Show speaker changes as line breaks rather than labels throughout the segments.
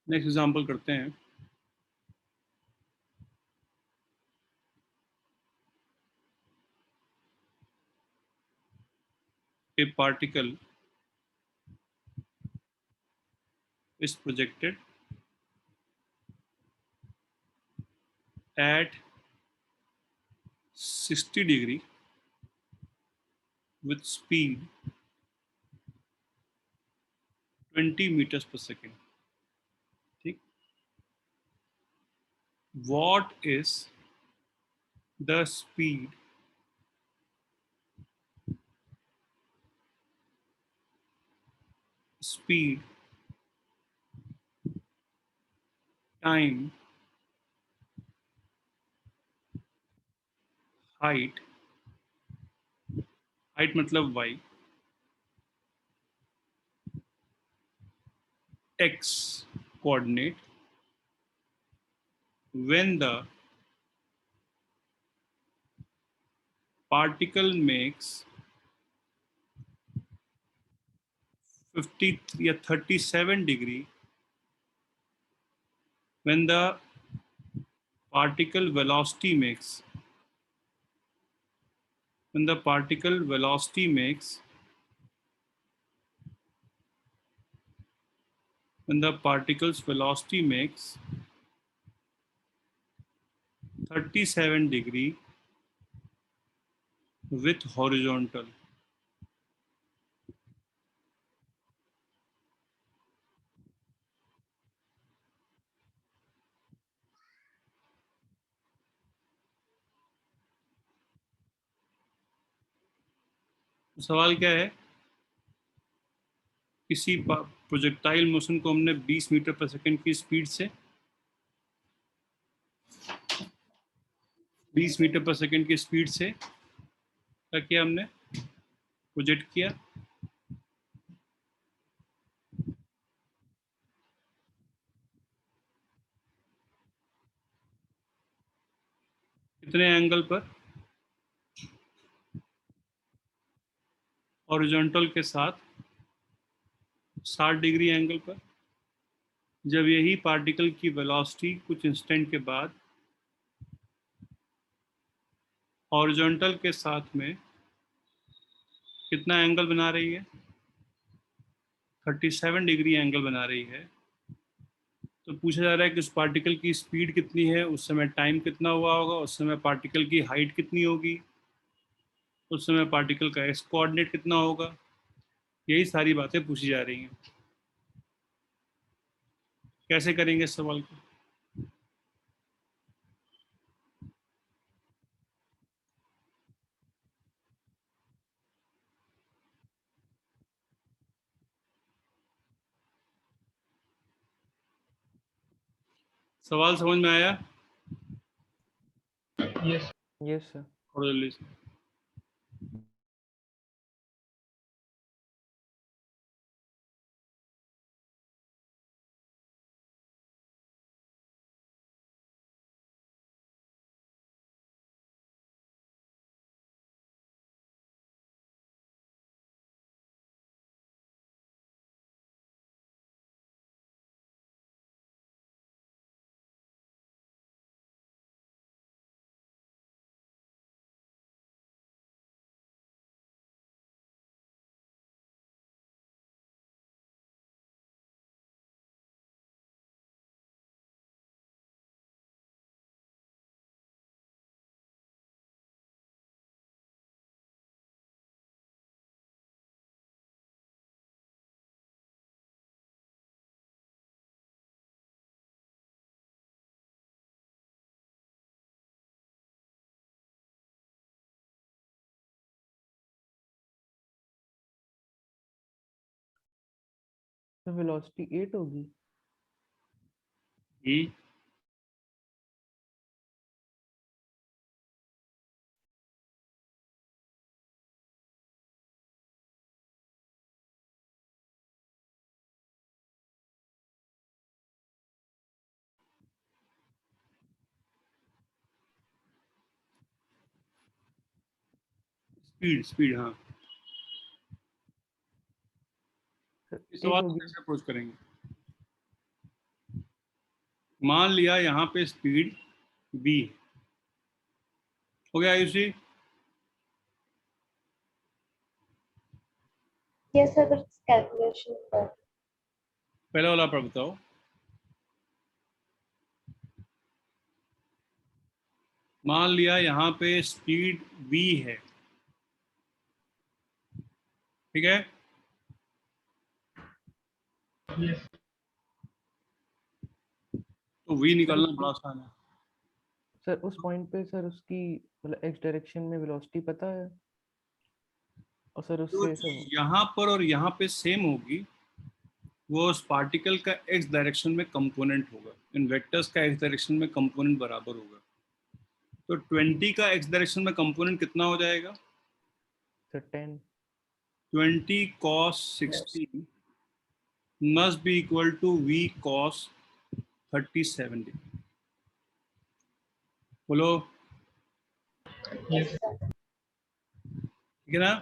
Next example करते हैं। A particle is projected at 60 degree with speed 20 meters per second. ठीक। What is the speed, time, height, height मतलब y, x coordinate when the particle makes 53 या 37 degree when the particle velocity makes when the particle velocity makes when the particle's velocity makes 37 degree with horizontal. सवाल क्या है? किसी projectile motion को हमने 20 metre पर second की स्पीड से 20 मीटर पर सेकंड की स्पीड से क्या किया, हमने प्रोजेक्ट किया। कितने एंगल पर? हॉरिजॉन्टल के साथ 60 डिग्री एंगल पर। जब यही पार्टिकल की वेलोसिटी कुछ इंस्टेंट के बाद हॉरिजॉन्टल के साथ में कितना एंगल बना रही है? 37 डिग्री एंगल बना रही है। तो पूछा जा रहा है कि उस पार्टिकल की स्पीड कितनी है, उस समय टाइम कितना हुआ होगा, उस समय पार्टिकल की हाइट कितनी होगी, उस समय पार्टिकल का एक्स कोऑर्डिनेट कितना होगा। यही सारी बातें पूछी जा रही हैं। कैसे करेंगे इस सवाल को? सवाल समझ में आया?
Yes yes sir.
और जल्दी से।
तो वेलोसिटी 8 होगी।
स्पीड स्पीड, हाँ।
सर
इस
8
सवाल को
होगी।
कैसे अप्रोच करेंगे? मान लिया यहाँ पे स्पीड v है। हो गया आयुषी?
यस सर, बस कैलकुलेशन कर।
पहला वाला पर बताओ। मान लिया यहाँ पे स्पीड v है, ठीक है? तो v निकालना बड़ा आसान है।
सर उस पॉइंट पे सर उसकी मतलब एक्स डायरेक्शन में वेलोसिटी पता है, और सर
जो
उससे सब।
चीज यहाँ पर और यहाँ पे सेम होगी वो उस पार्टिकल का एक्स डायरेक्शन में कंपोनेंट होगा। इन वेक्टर्स का एक्स डायरेक्शन में कंपोनेंट बराबर होगा। तो 20 का एक्स डायरेक्शन में कंपोनेंट कितना हो जाएगा?
Sir 10।
20 cos 60 must be equal to v cos 37 degree। बोलो,
यस सर।
ठीक है ना?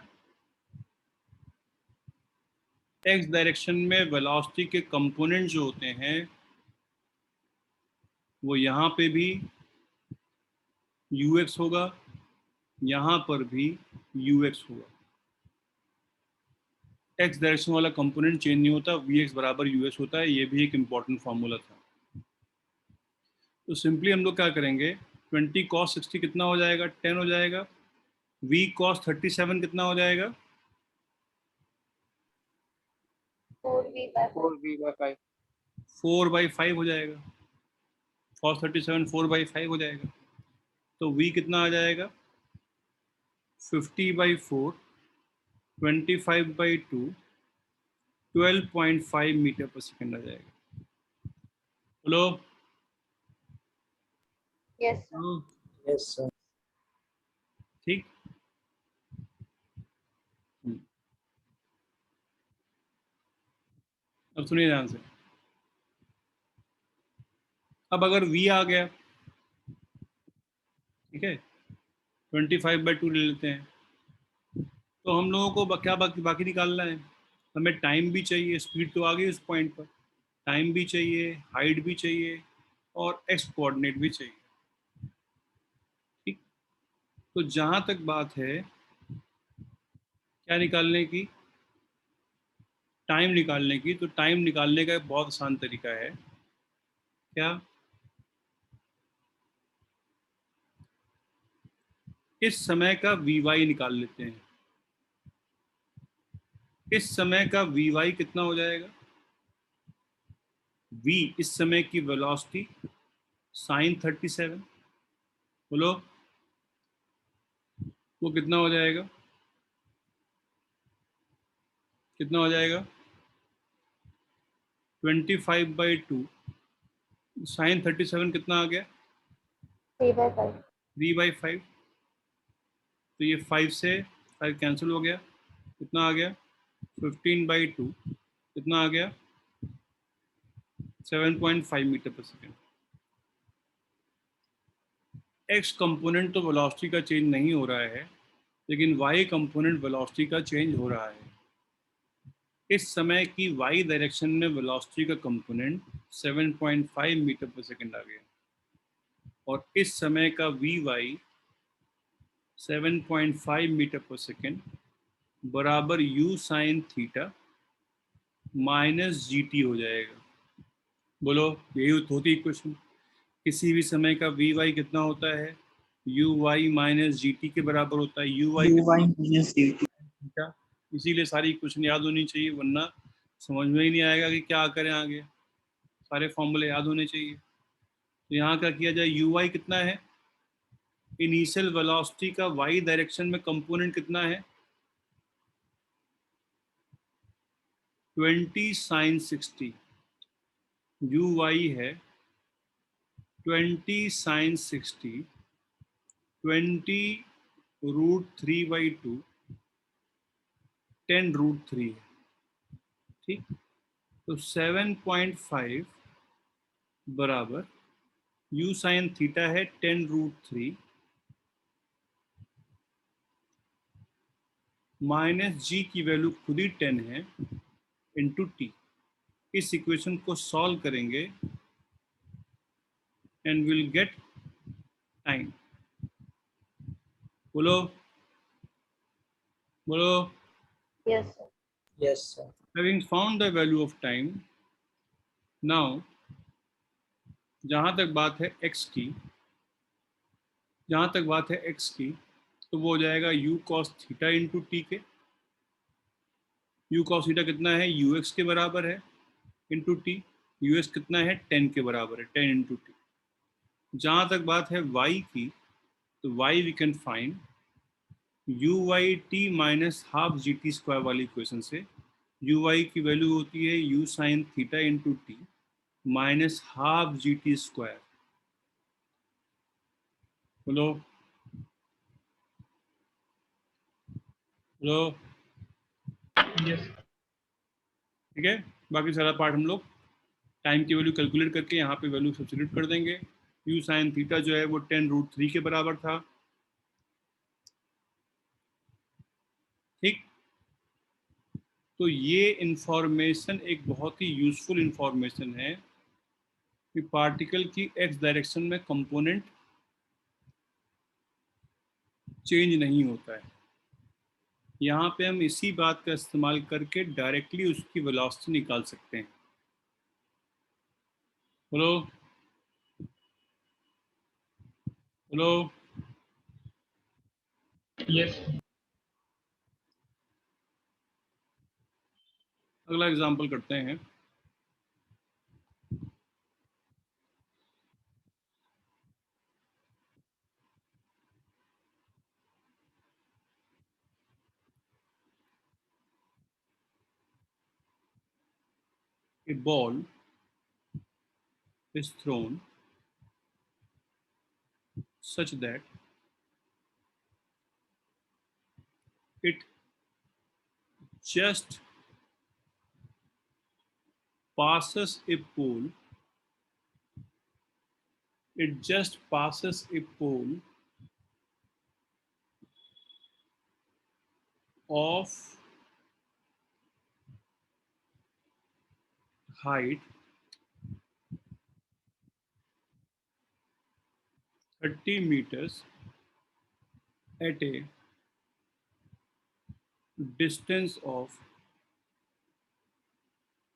एक्स डायरेक्शन में वेलोसिटी के कंपोनेंट जो होते हैं वो यहाँ पे भी ux होगा, यहाँ पर भी ux होगा। एक्स डायरेक्शन वाला कंपोनेंट चेंज नहीं होता, vx बराबर us होता है। ये भी एक इंपॉर्टेंट फार्मूला था। तो सिंपली हम लोग क्या करेंगे, 20 cos 60 कितना हो जाएगा? 10 हो जाएगा। v cos 37 कितना हो जाएगा?
4v/5।
4/5 हो जाएगा। cos 37 4/5 हो जाएगा। तो v कितना आ जाएगा? 50/4, 25/2, 12.5 मीटर पर सेकेंड आ जाएगा। बोलो।
Yes sir.
Yes sir.
ठीक। अब सुनिए ध्यान से। अब अगर v आ गया, ठीक है, 25/2 ले लेते हैं, तो हम लोगों को क्या बाकी बाकी निकालना है? हमें टाइम भी चाहिए, स्पीड तो आ गई उस पॉइंट पर, टाइम भी चाहिए, हाइट भी चाहिए और एक्स कोऑर्डिनेट भी चाहिए। ठीक। तो जहां तक बात है क्या निकालने की, टाइम निकालने की, तो टाइम निकालने का एक बहुत आसान तरीका है। क्या? इस समय का वी वाई निकाल लेते हैं। इस समय का वी वाई कितना हो जाएगा? v इस समय की वेलोसिटी sin 37, बोलो वो कितना हो जाएगा? कितना हो जाएगा? 25/2 sin 37 कितना आ गया?
3/5।
3/5। तो ये 5 से 5 कैंसिल हो गया, कितना आ गया? 15/2 कितना आ गया? 7.5 मीटर पर सेकेंड। एक्स कंपोनेंट तो वेलोसिटी का चेंज नहीं हो रहा है, लेकिन वाई कंपोनेंट वेलोसिटी का चेंज हो रहा है। इस समय की वाई डायरेक्शन में वेलोसिटी का कंपोनेंट 7.5 मीटर पर सेकेंड आ गया, और इस समय का वी वाई 7.5 मीटर पर सेकेंड बराबर u sine theta minus g T हो जाएगा। बोलो, यही होती इक्वेशन। किसी भी समय का वी वाई कितना होता है? U y minus g t के बराबर होता है। U y theta. इसीलिए सारी इक्वेशन याद होनी चाहिए, वरना समझ में ही नहीं आएगा कि क्या करें आगे। सारे फॉर्मूले याद होने चाहिए। तो यहाँ क्या किया जाए, यू वाई कितना है? इनिशियल वेलोसिटी का वाई डायरेक्शन में कंपोनेंट कितना है? 20 साइन 60। यू वाई है 20 साइन 60, 20√3/2, 10√3 है। ठीक। तो 7.5 बराबर u साइन थीटा है 10√3 माइनस जी की वैल्यू खुद ही 10 है इंटू टी। इस इक्वेशन को सॉल्व करेंगे and we'll get time. बोलो बोलो.
Yes, sir.
Yes, sir.
Having found the value of time, now जहाँ तक बात है x की, जहाँ तक बात है x की, तो वो हो जाएगा u cos theta into T के. u cos थीटा कितना है, ux के बराबर है इंटू टी. us कितना है, 10 के बराबर है, 10 इंटू टी. जहाँ तक बात है y की, तो y we can find u y t minus half g t square वाली इक्वेशन से. यू वाई की वैल्यू होती है u sine theta into t minus half g t square. बोलो बोलो.
Yes.
ठीक है, बाकी सारा पार्ट हम लोग टाइम की वैल्यू कैलकुलेट करके यहाँ पे वैल्यू सब्स्टिट्यूट कर देंगे. यू साइन थीटा जो है वो 10√3 के बराबर था. ठीक, तो ये इंफॉर्मेशन एक बहुत ही यूजफुल इंफॉर्मेशन है कि पार्टिकल की एक्स डायरेक्शन में कंपोनेंट चेंज नहीं होता है. यहाँ पे हम इसी बात का इस्तेमाल करके डायरेक्टली उसकी वेलोसिटी निकाल सकते हैं. बोलो बोलो.
Yes.
अगला एग्जांपल करते हैं. A ball is thrown such that it just passes a pole. It just passes a pole of height 30 meters at a distance of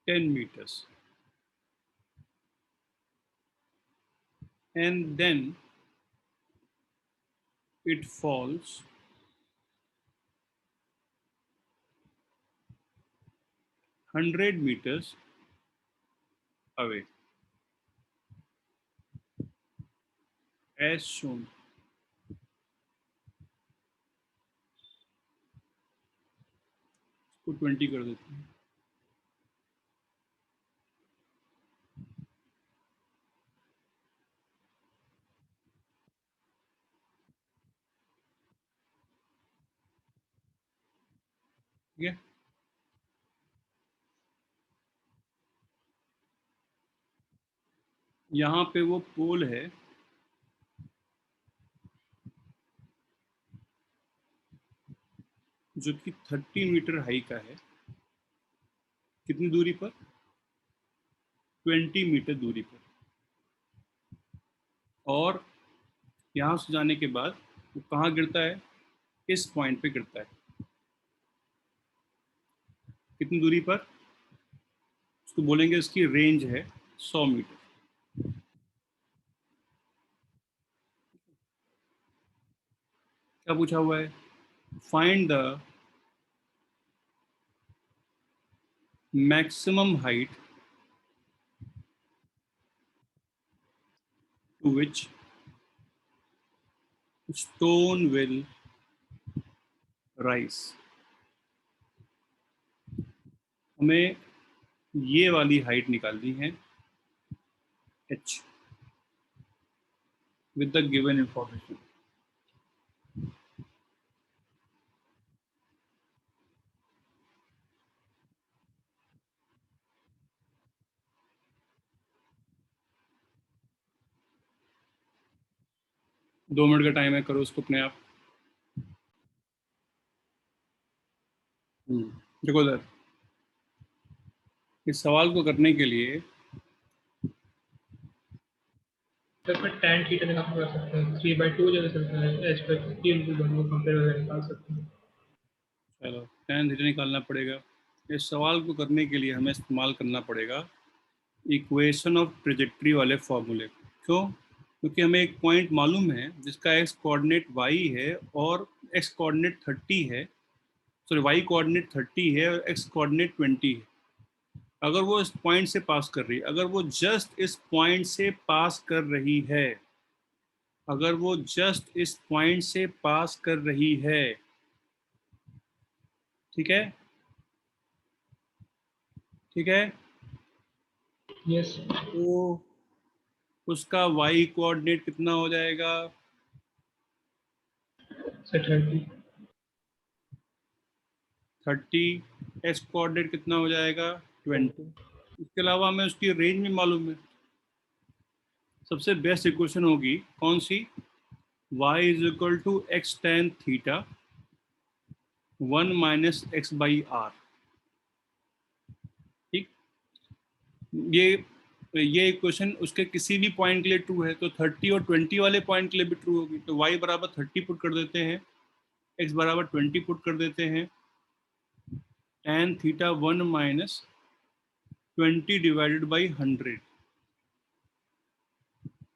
10 meters, and then it falls 100 meters away as shown. इसको 20 कर देते हैं. ठीक है, यहाँ पे वो पोल है जो कि 30 मीटर हाई का है. कितनी दूरी पर, 20 मीटर दूरी पर. और यहाँ से जाने के बाद वो कहाँ गिरता है, इस पॉइंट पे गिरता है. कितनी दूरी पर, उसको बोलेंगे इसकी रेंज है 100 मीटर. क्या पूछा हुआ है, find the maximum height to which stone will rise. हमें ये वाली हाइट निकालनी है h with the given information. दो मिनट का टाइम है, करो उसको अपने आप. देखो सर, इस सवाल को करने के लिए
सर फिर tan थीटा निकाल कर सकते हैं 3/2 जगह चलता है h पर 3 इंटू दोनों कंपेयर वगैरह निकाल सकते हैं।
चलो tan थीटा निकालना पड़ेगा। इस सवाल को करने के लिए हमें इस्तेमाल करना पड़ेगा इक्वेशन ऑफ ट्रेजेक्ट्री वाले फॉर्मूले। क्यों? क्योंकि हमें एक पॉइंट मालूम है जिसका एक्स कोऑर्डिनेट y है और एक्स कोऑर्डिनेट 30 है, सॉरी y कोऑर्डिनेट 30 है और एक्स कोऑर्डिनेट 20 है। अगर वो इस पॉइंट से पास कर रही है, अगर वो जस्ट इस पॉइंट से पास कर रही है, अगर वो जस्ट इस पॉइंट से पास कर रही है, ठीक है, ठीक है,
यस
तो उसका y कोऑर्डिनेट कितना हो जाएगा?
सर 30
30। एक्स कोऑर्डिनेट कितना हो जाएगा? 20।
20।
इसके अलावा हमें उसकी रेंज भी मालूम है। सबसे बेस्ट इक्वेशन होगी कौन सी? y is equal to x tan theta 1 minus x by r. ठीक, ये इक्वेशन उसके किसी भी पॉइंट के लिए ट्रू है, तो 30 और 20 वाले पॉइंट के लिए भी ट्रू होगी। तो y बराबर 30 पुट कर देते हैं, x बराबर 20 पुट कर देते हैं, tan theta 1 minus 20 divided by 100।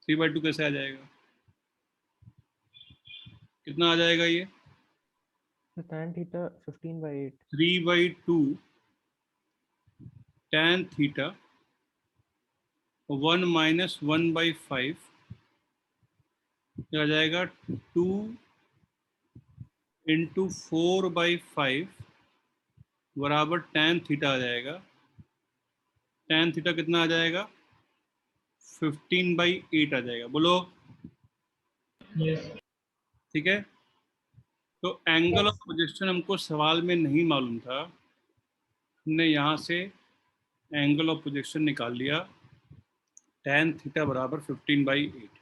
3/2 कैसे आ जाएगा? कितना आ जाएगा ये?
तो tan theta 15/8।
3/2 tan theta 1 minus 1/5 क्या आ जाएगा? 2 इंटू 4/5 बराबर tan थीटा आ जाएगा। tan थीटा कितना आ जाएगा? 15/8 आ जाएगा। बोलो।
यस
ठीक है, तो एंगल ऑफ
Yes.
प्रोजेक्शन हमको सवाल में नहीं मालूम था, हमने यहाँ से एंगल ऑफ प्रोजेक्शन निकाल लिया, tan थीटा बराबर 15/8।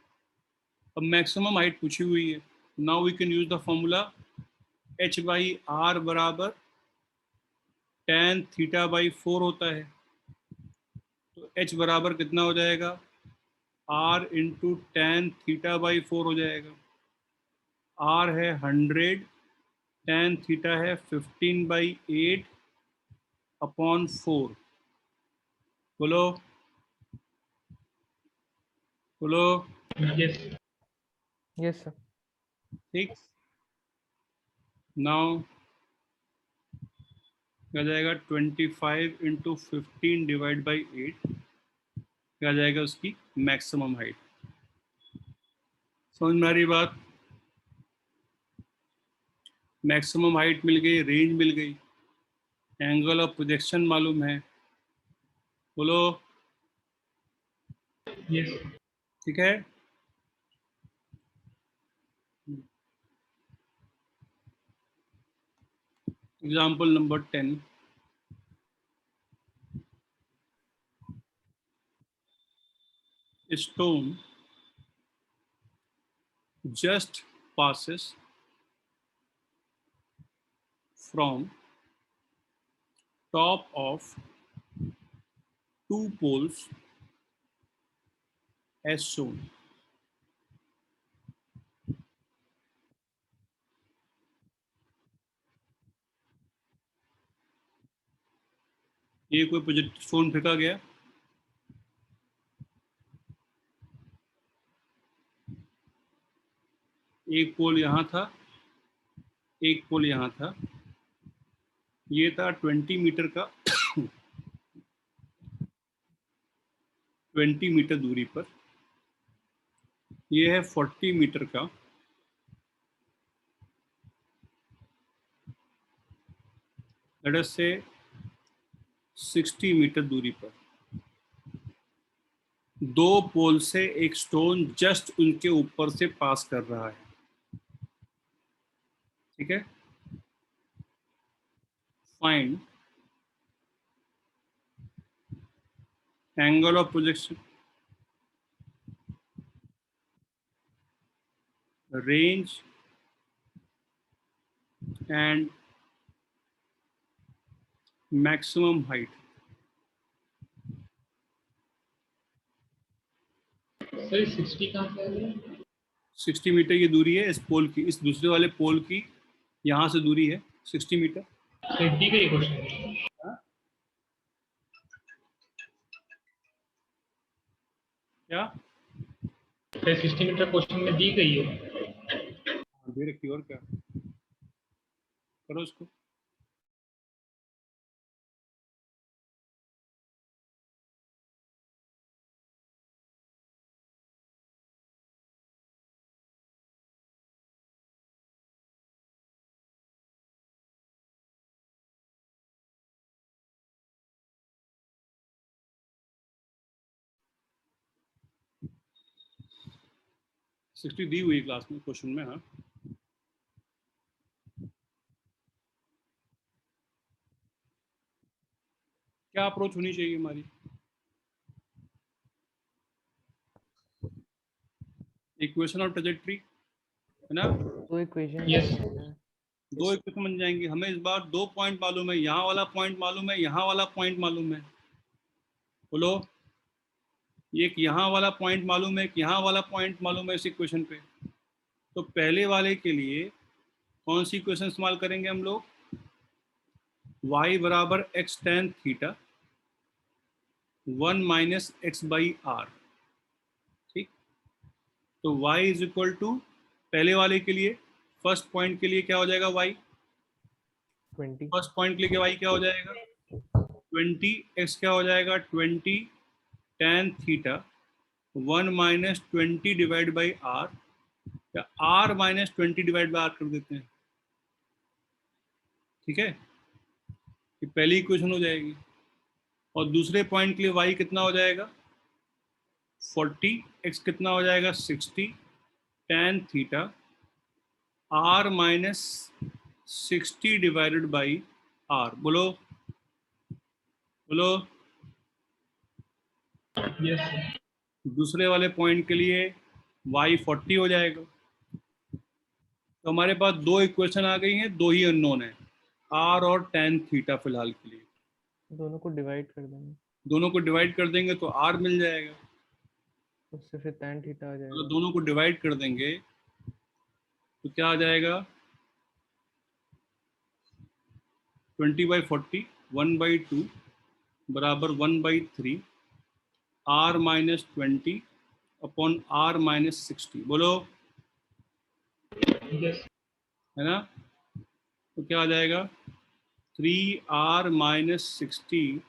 अब मैक्सिमम हाइट पूछी हुई है, now we can use the formula h/r बराबर tan थीटा बाई 4 होता है। तो h बराबर कितना हो जाएगा? r into tan theta by 4 हो जाएगा। r है 100, tan थीटा है 15/8 अपॉन 4। बोलो, बोलो।
Yes
yes sir.
ठीक, नाउ क्या जाएगा? 25 इंटू 15 डिवाइड बाई 8 क्या जाएगा? उसकी मैक्सिमम हाइट। समझ में आ रही बात? मैक्सिमम हाइट मिल गई, रेंज मिल गई, एंगल ऑफ प्रोजेक्शन मालूम है। बोलो।
यस
ठीक है, example number 10। Stone just passes from top of two poles as shown। ये कोई प्रोजेक्ट स्टोन फेंका गया, एक पोल यहाँ था, एक पोल यहाँ था, ये था 20 मीटर का 20 मीटर दूरी पर, ये है 40 मीटर का, लेट अस से 60 मीटर दूरी पर। दो पोल से एक स्टोन जस्ट उनके ऊपर से पास कर रहा है। ठीक है, find angle of projection, range and maximum height।
Sir 60 कहाँ से आ रही है?
60 मीटर की दूरी है इस पोल की, इस दूसरे वाले पोल की यहाँ से दूरी है 60 मीटर।
सर डी का ही क्वेश्चन है।
क्या
सर 60 मीटर क्वेश्चन में दी गई है।
दे रखी और क्या, करो उसको। सिक्सटी दी हुई क्लास में क्वेश्चन में। हाँ, क्या अप्रोच होनी चाहिए हमारी? इक्वेशन और ट्रेजेक्ट्री है ना,
तो इक्वेशन
Yes.
दो इक्वेशन बन जाएंगी। हमें इस बार 2 पॉइंट मालूम है, यहाँ वाला पॉइंट मालूम है, यहाँ वाला पॉइंट मालूम है। बोलो, एक यहाँ वाला पॉइंट मालूम है, एक यहाँ वाला पॉइंट मालूम है इस इक्वेशन पे। तो पहले वाले के लिए कौन सी इक्वेशन इस्तेमाल करेंगे हम लोग? y बराबर x tan theta 1 minus x by r. ठीक, तो y इज इक्वल टू पहले वाले के लिए, फर्स्ट पॉइंट के लिए क्या हो जाएगा y?
20
फर्स्ट पॉइंट के लिए y क्या हो जाएगा? 20, x क्या हो जाएगा? 20 tan theta 1 minus 20 divide by r, या r minus 20 divide by r कर देते हैं। ठीक है, ये पहली इक्वेशन हो जाएगी। और दूसरे पॉइंट के लिए y कितना हो जाएगा? 40, x कितना हो जाएगा? 60 tan theta r minus 60 divided by r। बोलो बोलो,
यस सर।
दूसरे वाले पॉइंट के लिए y 40 हो जाएगा। तो हमारे पास दो इक्वेशन आ गई हैं, दो ही अननोन है, r और tan थीटा फिलहाल के लिए।
दोनों को डिवाइड कर देंगे,
दोनों को डिवाइड कर देंगे तो r मिल जाएगा।
उससे फिर tan थीटा आ
तो
जाएगा।
दोनों को डिवाइड कर देंगे तो क्या आ जाएगा? 20/40 1/2 बराबर 1/3 r minus 20 upon r minus 60। बोलो,
यस
है ना? तो क्या आ जाएगा? 3r माइनस 60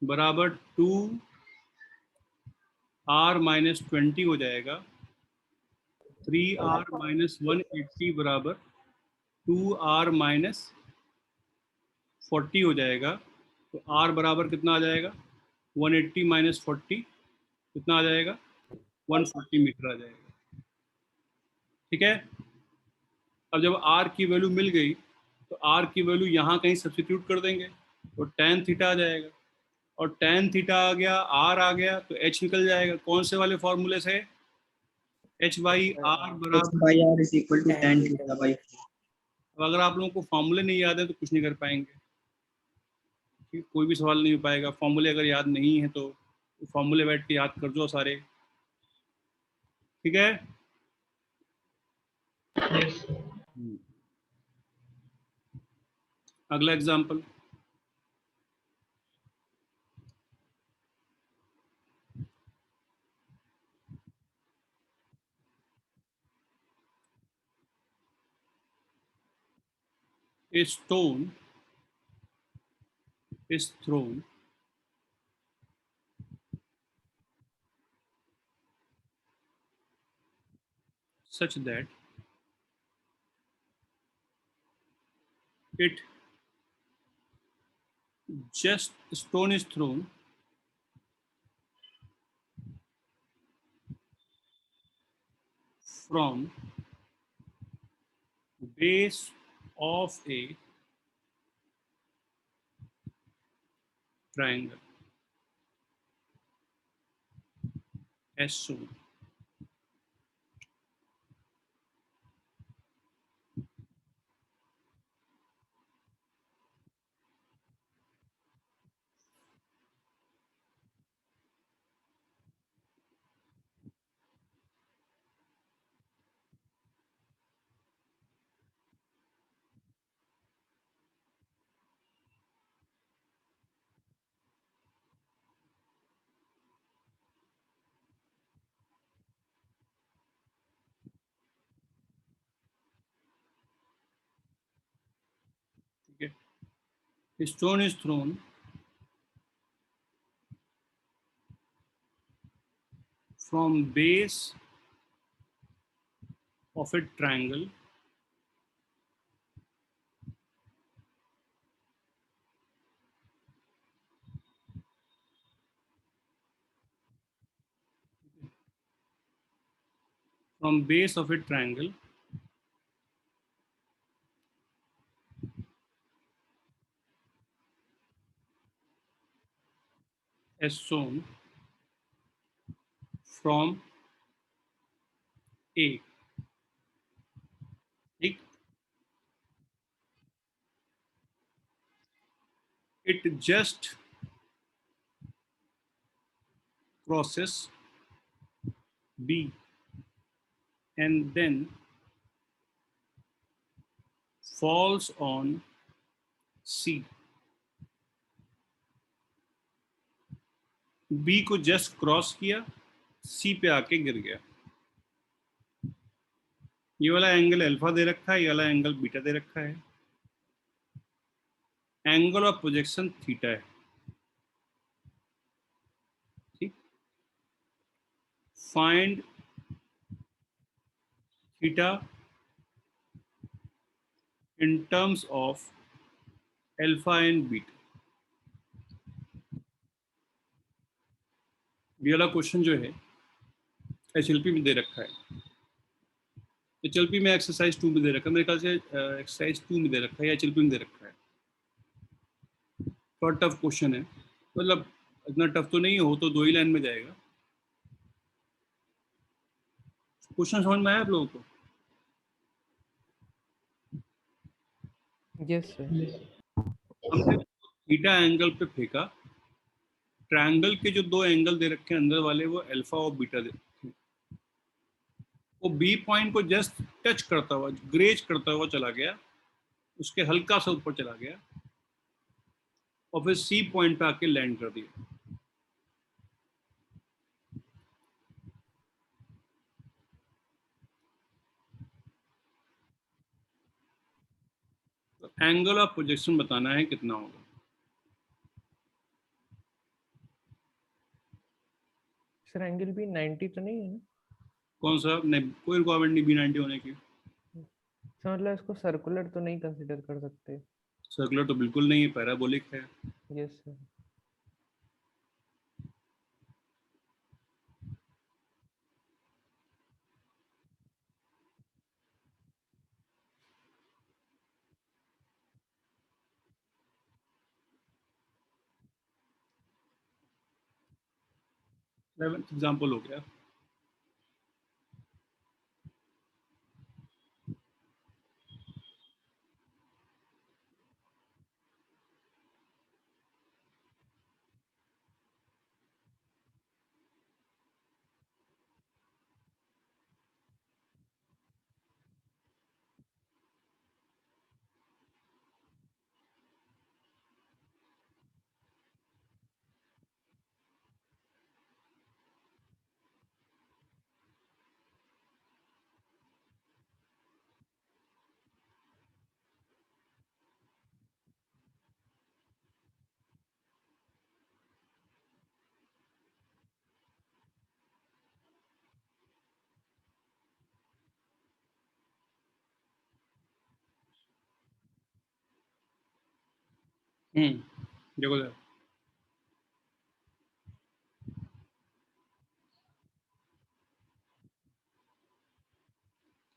बराबर 2r माइनस 20 हो जाएगा। 3r माइनस 180 बराबर 2r माइनस 40 हो जाएगा। तो r बराबर कितना आ जाएगा? 180 माइनस 40 कितना आ जाएगा? 140 मीटर आ जाएगा। ठीक है, अब जब r की वैल्यू मिल गई तो r की वैल्यू यहाँ कहीं सब्स्टिट्यूट कर देंगे तो tan थीटा आ जाएगा। और tan थीटा आ गया, r आ गया, तो h निकल जाएगा। कौन से वाले फॉर्मूले से? h बाई आर
H
बराबर।
by R is equal to tan theta by 4.
अब अगर आप लोगों को फॉर्मूले नहीं याद है तो कुछ नहीं कर पाएंगे। ठीक, कोई भी सवाल नहीं हो पाएगा। फॉर्मूले अगर याद नहीं है तो फॉर्मूले बैठ के याद कर दो सारे। ठीक है,
यस सर।
अगला example. A stone is thrown such that it just stone is thrown from base of a triangle as shown. A stone is thrown from base of a triangle as shown from A. ठीक, it just crosses B and then falls on C. B को just cross किया, C पे आके गिर गया। ये वाला angle alpha दे रखा है, ये वाला एंगल बीटा दे रखा है। एंगल ऑफ प्रोजेक्शन थीटा है। ठीक, find theta in terms of alpha and beta. ये वाला क्वेश्चन जो है HLP में दे रखा है। HLP में एक्सरसाइज 2 में दे रखा है, मेरे ख्याल से एक्सरसाइज 2 में दे रखा है या HLP में दे रखा है। थोड़ा टफ क्वेश्चन है, मतलब इतना टफ तो नहीं हो तो 2 ही लाइन में जाएगा। क्वेश्चन समझ में आया आप लोगों को?
Yes sir.
हमने थीटा एंगल पे फेंका, ट्रायंगल के जो 2 एंगल दे रखे हैं अंदर वाले वो अल्फा और बीटा दे रखे हैं। वो बी पॉइंट को जस्ट टच करता हुआ, ग्रेज करता हुआ चला गया, उसके हल्का सा ऊपर चला गया और फिर सी पॉइंट पे आके लैंड कर दिया। तो एंगल ऑफ प्रोजेक्शन बताना है कितना होगा।
सर एंगल भी 90 तो नहीं है ना?
कौन सा? नहीं, कोई रिक्वायरमेंट नहीं B90 होने की।
सर मतलब इसको सर्कुलर तो नहीं कंसीडर कर सकते?
सर्कुलर तो बिल्कुल नहीं है, पैराबोलिक है।
Yes sir.
एग्जाम्पल हो गया। देखो सर,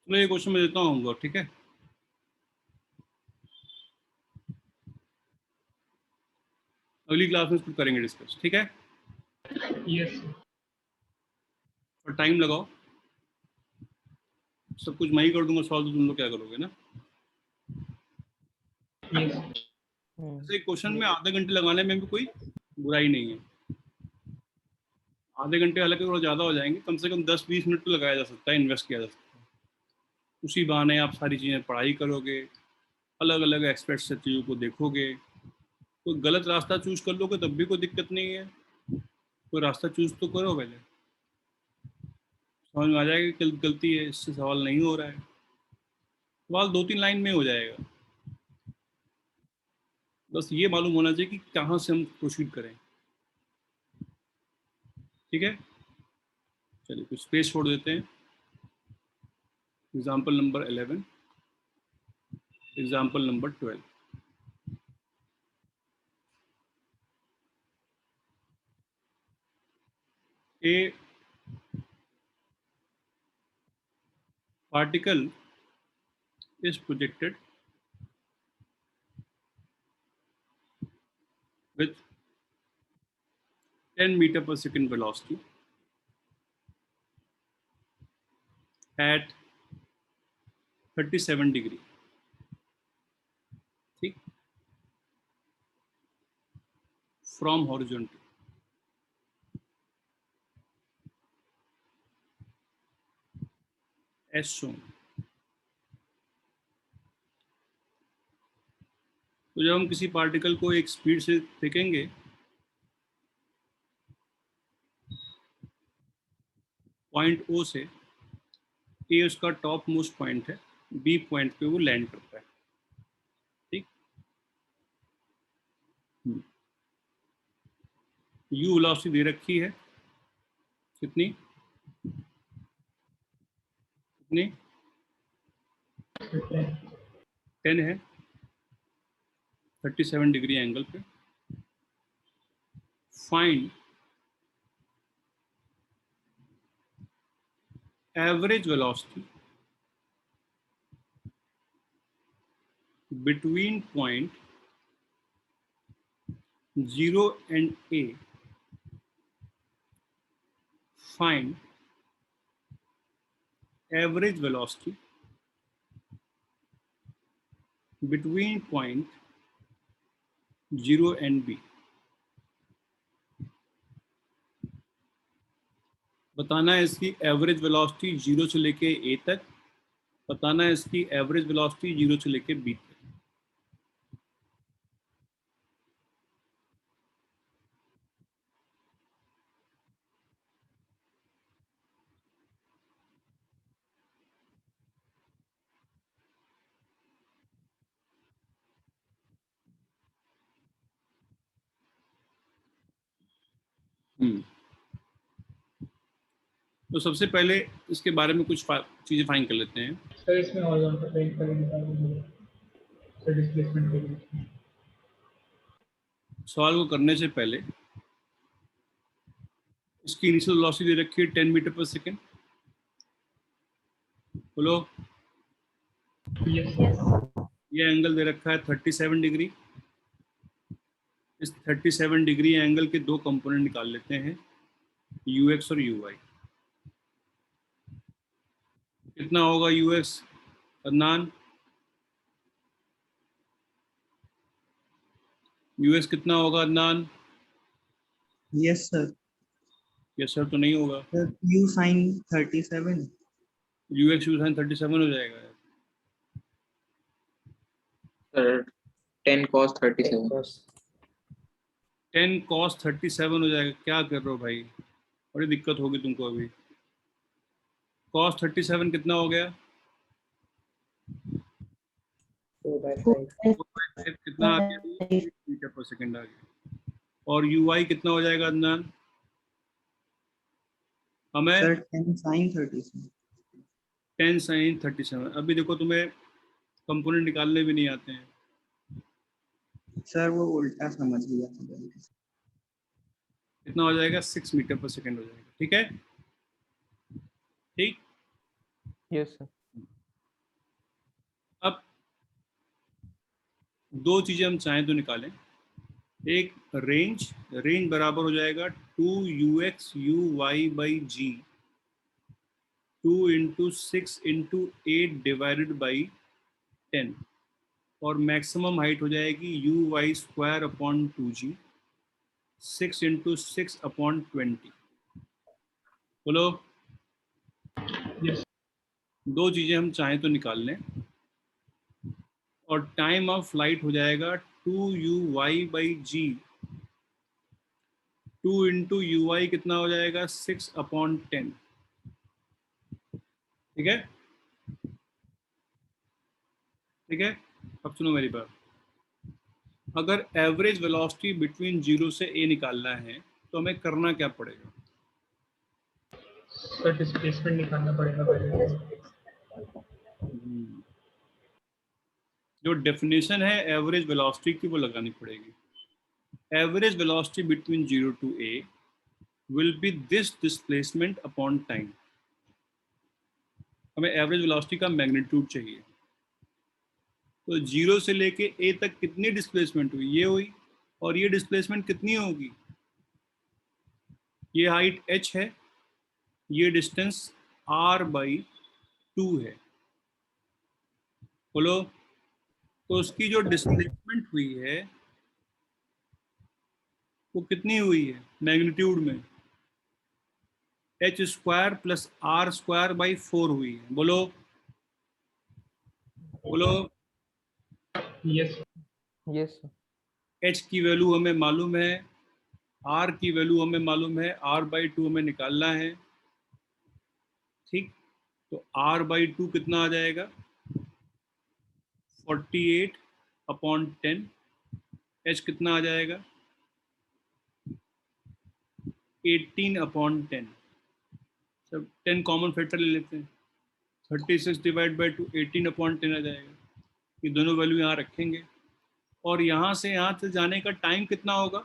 चलो ये क्वेश्चन मैं देता हूँ होमवर्क, ठीक है? अगली क्लास में इसको करेंगे डिस्कस, ठीक है?
यस
और टाइम लगाओ, सब कुछ मैं ही कर दूंगा सॉल्व, तो तुम लोग क्या करोगे ना?
यस
जैसे क्वेश्चन में आधे घंटे लगाने में भी कोई बुराई नहीं है। आधे घंटे हालांकि थोड़ा ज़्यादा हो जाएंगे, कम से कम 10-20 मिनट तो लगाया जा सकता है, इन्वेस्ट किया जा सकता है। उसी बहाने आप सारी चीज़ें पढ़ाई करोगे, अलग अलग एक्सपर्ट से चीज़ों को देखोगे। कोई गलत रास्ता चूज कर लोगे तब भी कोई दिक्कत नहीं है, कोई रास्ता चूज तो करो पहले, समझ में आ जाएगा कि गलती है, इससे सवाल नहीं हो रहा है। सवाल 2-3 लाइन में हो जाएगा, बस ये मालूम होना चाहिए कि कहाँ से हम प्रोसीड करें। ठीक है, चलिए कुछ स्पेस छोड़ देते हैं। Example number 11, example number 12। A particle is projected with 10 meter per second velocity at 37 degree, ठीक, from horizontal। as shown। तो जब हम किसी पार्टिकल को एक स्पीड से फेंकेंगे, पॉइंट O से, A उसका टॉप मोस्ट पॉइंट है, B पॉइंट पे वो लैंड करता है, ठीक। U वेलोसिटी दे रखी है, कितनी कितनी 10 है, 37 डिग्री एंगल पे। Find average velocity between point 0 and A। Find average velocity between point 0 and B। बताना है इसकी एवरेज वेलोसिटी 0 से लेके A तक, बताना है इसकी एवरेज वेलोसिटी 0 से लेके B तक। तो सबसे पहले इसके बारे में कुछ चीजें फाइन कर लेते हैं।
सर इसमें हॉरिजॉन्टल लाइन का निकाल दीजिए सर डिस्प्लेसमेंट के लिए।
सवाल को करने से पहले इसकी इनिशियल वेलोसिटी दे रखी है 10 मीटर पर सेकेंड। बोलो।
यस
ये एंगल दे रखा है 37 डिग्री। इस 37 डिग्री एंगल के दो कंपोनेंट निकाल लेते हैं, ux और uy। कितना होगा ux अदनान? ux कितना होगा Adnan?
Yes sir।
Yes sir तो नहीं होगा,
Sir, U sin 37।
ux u sin 37 हो जाएगा।
Sir, 10 cos 37.
10 cos 37 हो जाएगा। क्या कर रहे हो भाई, बड़ी दिक्कत होगी तुमको अभी। cos 37 कितना हो गया? 4/5 कितना आ गया? मीटर पर सेकंड आ गया। और ui कितना हो जाएगा अदनान? हमें
Sir 10 sin 37।
10 sin 37। अभी देखो तुम्हें कंपोनेंट निकालने भी नहीं आते हैं।
सर वो उल्टा समझ लिया था गलती से।
कितना हो जाएगा? 6 मीटर पर सेकंड हो जाएगा। ठीक है, ठीक।
Yes sir.
अब दो चीजें हम चाहें तो निकालें। एक रेंज, रेंज बराबर हो जाएगा 2ux uy by g, 2 into 6 into 8 divided by 10। और मैक्सिमम हाइट हो जाएगी u y square upon 2g, 6 into 6 upon 20। बोलो।
यस
दो चीजें हम चाहें तो निकाल लें। और टाइम ऑफ फ्लाइट हो जाएगा 2u by g, 2 into u y कितना हो जाएगा? 6 अपॉन 10। ठीक है, ठीक है। अब सुनो मेरी बात। अगर एवरेज वेलोसिटी बिटवीन 0 से a निकालना है तो हमें करना क्या पड़ेगा?
सर डिस्प्लेसमेंट निकालना पड़ेगा पहले।
जो डेफिनेशन है एवरेज वेलोसिटी की वो लगानी पड़ेगी। Average velocity between 0 to a will be this displacement upon time। हमें एवरेज वेलोसिटी का मैग्नीट्यूड चाहिए। तो 0 से लेके a तक कितनी डिस्प्लेसमेंट हुई? ये हुई। और ये डिस्प्लेसमेंट कितनी होगी? ये हाइट h है, ये डिस्टेंस r/2 है। बोलो। तो उसकी जो डिस्प्लेसमेंट हुई है वो कितनी हुई है मैग्नीट्यूड में? h² + r²/4 हुई है। बोलो बोलो।
यस
यस
h की वैल्यू हमें मालूम है, r की वैल्यू हमें मालूम है, r/2 हमें निकालना है। ठीक, तो r/2 कितना आ जाएगा? 48/10। h कितना आ जाएगा? 18/10। सब 10 कॉमन फैक्टर ले लेते हैं। 36 डिवाइड बाई 2 18/10 आ जाएगा। ये दोनों वैल्यू यहाँ रखेंगे और यहाँ से यहाँ तक जाने का टाइम कितना होगा?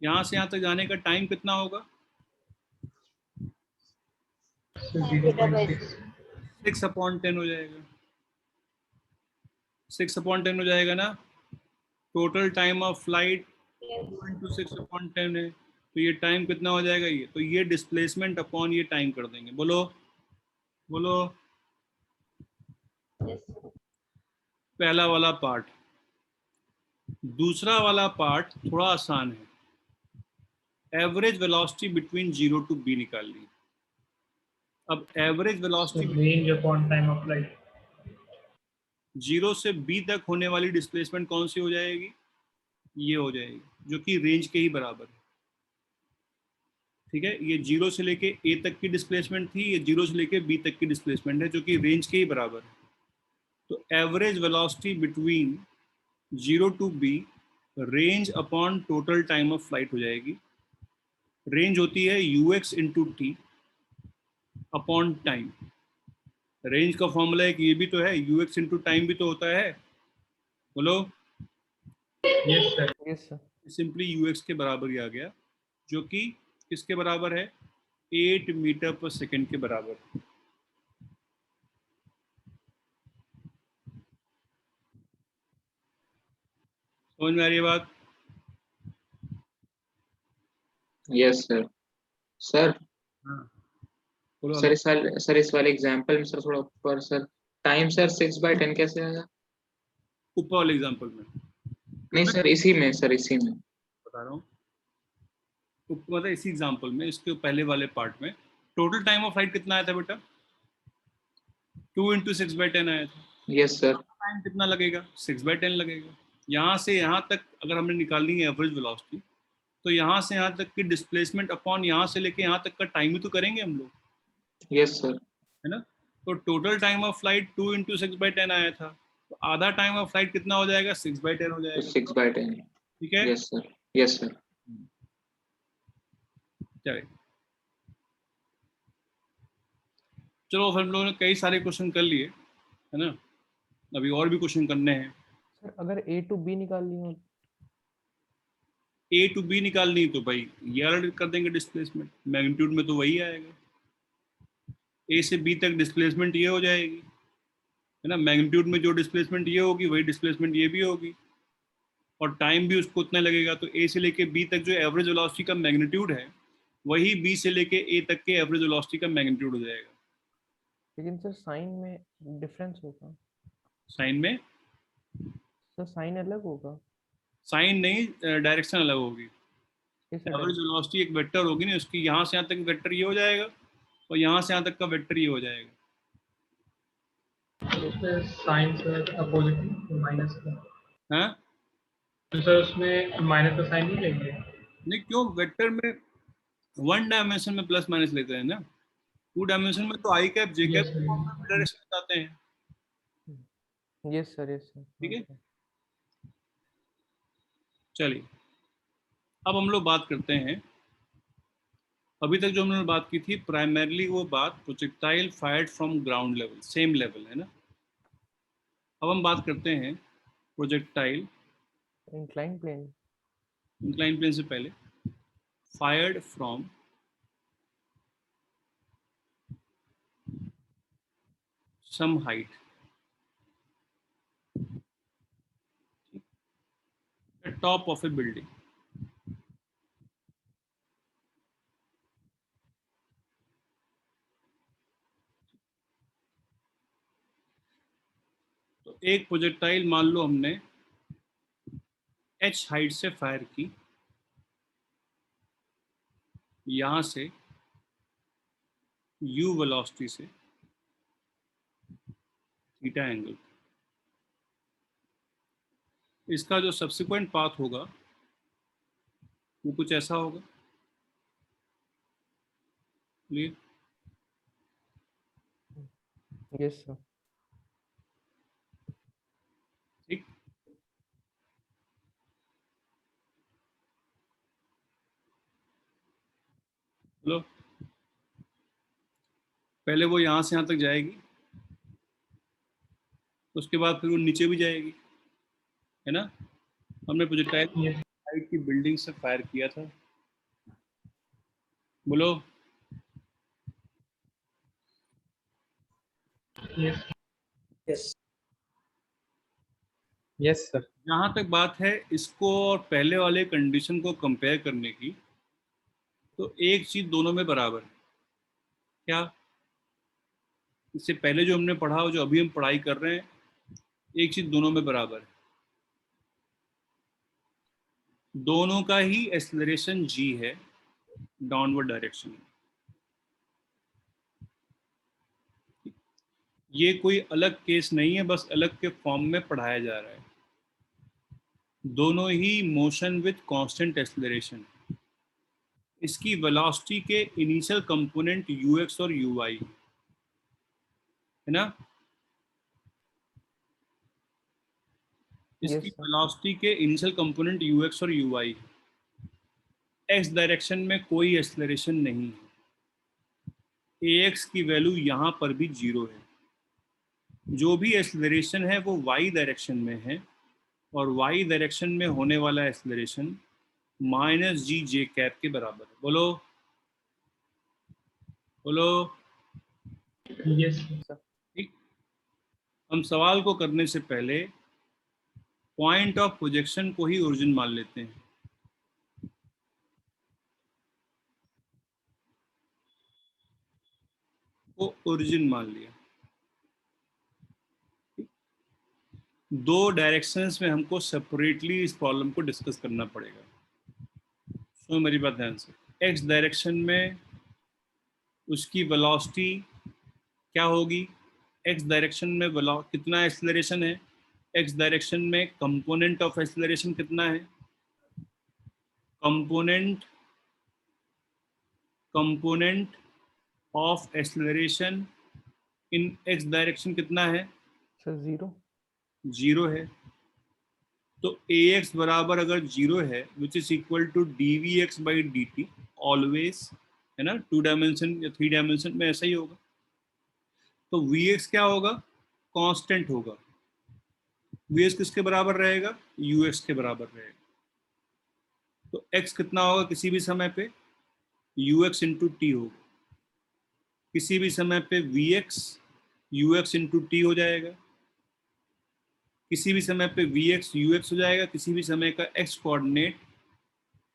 यहाँ से यहाँ तक जाने का टाइम कितना होगा?
0.6
6/10 हो जाएगा। 6/10 हो जाएगा ना। Total time of flight
Yes.
6/10 है, तो ये टाइम कितना हो जाएगा? ये तो ये डिस्प्लेसमेंट अपॉन ये टाइम कर देंगे। बोलो बोलो।
Yes.
पहला वाला पार्ट। दूसरा वाला पार्ट थोड़ा आसान है। Average velocity between 0 to b निकाल ली। अब average velocity
range upon time of flight.
0 से b तक होने वाली डिस्प्लेसमेंट कौन सी हो जाएगी? ये हो जाएगी, जो कि रेंज के ही बराबर है। ठीक है, ये 0 से लेके a तक की डिस्प्लेसमेंट थी, ये 0 से लेके b तक की डिस्प्लेसमेंट है, जो कि रेंज के ही बराबर है। तो average velocity between 0 to b range upon total time of flight हो जाएगी। रेंज होती है ux × t upon time. Range का फॉर्मूला एक ये भी तो है, ux × टाइम भी तो होता है। बोलो।
Yes sir.
Yes sir
simply ux के बराबर ही आ गया, जो कि किसके बराबर है? 8 मीटर/सेकंड के बराबर। समझ में आ रही है बात?
Yes sir. सर
हाँ, बोलो।
सर इस वाले एग्जांपल में सर थोड़ा ऊपर सर टाइम सर 6/10 कैसे आया?
ऊपर वाले एग्जांपल में
नहीं सर इसी में
बता रहा हूँ। मतलब इसी एग्जांपल में, इसके पहले वाले पार्ट में टोटल टाइम ऑफ फ्लाइट कितना आया था बेटा? 2 × 6/10 आया था।
Yes sir.
टाइम कितना लगेगा? 6/10 लगेगा। यहाँ से यहाँ तक अगर हमने निकालनी है एवरेज वेलोसिटी, तो यहाँ से यहाँ तक की डिस्प्लेसमेंट अपॉन यहाँ से लेके यहाँ तक का टाइम ही तो करेंगे हम लोग,
यस सर।
है ना। तो टोटल टाइम ऑफ फ्लाइट 2 × 6/10 आया था, तो आधा टाइम ऑफ फ्लाइट कितना हो जाएगा? 6/10 हो जाएगा।
6/10।
ठीक है।
Yes sir. Yes sir.
चलो, फिर हम लोगों ने कई सारे क्वेश्चन कर लिए, है ना। अभी और भी क्वेश्चन करने हैं।
सर अगर A to B निकालनी हो
A to B निकालनी तो भाई ये अलग कर देंगे डिस्प्लेसमेंट, मैग्नीट्यूड में तो वही आएगा। A से B तक डिस्प्लेसमेंट ये हो जाएगी, है ना। मैग्नीट्यूड में जो डिस्प्लेसमेंट ये होगी वही डिस्प्लेसमेंट ये भी होगी, और टाइम भी उसको उतना लगेगा। तो A से लेके B तक जो एवरेज वेलोसिटी का मैग्नीट्यूड है वही B से लेके A तक के एवरेज वेलोसिटी का मैग्नीट्यूड हो जाएगा।
लेकिन सर साइन में डिफरेंस होगा।
साइन में?
सर साइन अलग होगा।
साइन नहीं, डायरेक्शन अलग होगी।
किस
एवरेज वेलोसिटी एक वेक्टर होगी ना, उसकी यहाँ से यहाँ तक वेक्टर ये हो जाएगा और यहाँ से यहाँ तक का वेक्टर ये हो जाएगा।
उसमें साइन सर अपोजिट माइनस का।
हाँ,
तो सर उसमें माइनस का साइन नहीं लेंगे?
नहीं, क्यों? वेक्टर में 1 डायमेंशन में प्लस माइनस लेते हैं ना। 2 डायमेंशन में तो आई कैप जे कैप डायरेक्शन बताते हैं।
यस सर यस सर
ठीक है। चलिए अब हम लोग बात करते हैं, अभी तक जो हमने बात की थी प्राइमरली वो बात projectile fired from ground level, same level है ना। अब हम बात करते हैं projectile
incline plane.
Incline plane से पहले fired from some height, top of a building. तो एक प्रोजेक्टाइल मान लो हमने h हाइट से फायर की, यहां से u वेलोसिटी से थीटा एंगल। इसका जो सब्सिक्वेंट पाथ होगा वो कुछ ऐसा होगा, क्लियर?
Yes sir.
ठीक, लो पहले वो यहां से यहां तक जाएगी, उसके बाद फिर वो नीचे भी जाएगी, है ना। हमने प्रोजेक्टाइल
Yes.
हाइट की बिल्डिंग से फायर किया था, बोलो।
Yes.
Yes.
Yes, sir.
जहां तक बात है इसको और पहले वाले कंडीशन को कंपेयर करने की, तो एक चीज दोनों में बराबर है। क्या? इससे पहले जो हमने पढ़ा और जो अभी हम पढ़ाई कर रहे हैं, एक चीज दोनों में बराबर है। दोनों का ही एक्सेलरेशन g है डाउनवर्ड डायरेक्शन में। ये कोई अलग केस नहीं है, बस अलग के फॉर्म में पढ़ाया जा रहा है। दोनों ही मोशन विद कांस्टेंट एक्सेलरेशन। इसकी वेलोसिटी के इनिशियल कंपोनेंट ux और uy है ना। इसकी
Yes, sir.
वेलोसिटी के इनिशियल कंपोनेंट ux और uy, x डायरेक्शन में कोई एक्सेलरेशन नहीं है। ax की वैल्यू यहाँ पर भी 0 है। जो भी एक्सेलरेशन है वो y डायरेक्शन में है, और y डायरेक्शन में होने वाला एक्सेलरेशन -g कैप के बराबर है। बोलो बोलो।
Yes.
Sir.
ठीक, हम सवाल को करने से पहले पॉइंट ऑफ प्रोजेक्शन को ही ओरिजिन मान लेते हैं। को ओरिजिन मान लिया। दो डायरेक्शंस में हमको सेपरेटली इस प्रॉब्लम को डिस्कस करना पड़ेगा। सो मेरी बात ध्यान से, एक्स डायरेक्शन में उसकी वेलोसिटी क्या होगी, एक्स डायरेक्शन में कितना एक्सेलरेशन है, एक्स डायरेक्शन में कंपोनेंट ऑफ एक्सेलरेशन कितना है, component of acceleration in x direction कितना है,
सर 0।
0 है। तो ax बराबर अगर 0 है, which is equal to dvx by dt always, है ना। 2 डायमेंशन या 3 डायमेंशन में ऐसा ही होगा। तो vx क्या होगा, कांस्टेंट होगा। vx किसके बराबर रहेगा, ux के बराबर रहेगा। तो x कितना होगा किसी भी समय पे, ux इंटू टी होगा। किसी भी समय पे vx ux इंटू टी हो जाएगा। किसी भी समय पे vx ux हो जाएगा। किसी भी समय का x कोऑर्डिनेट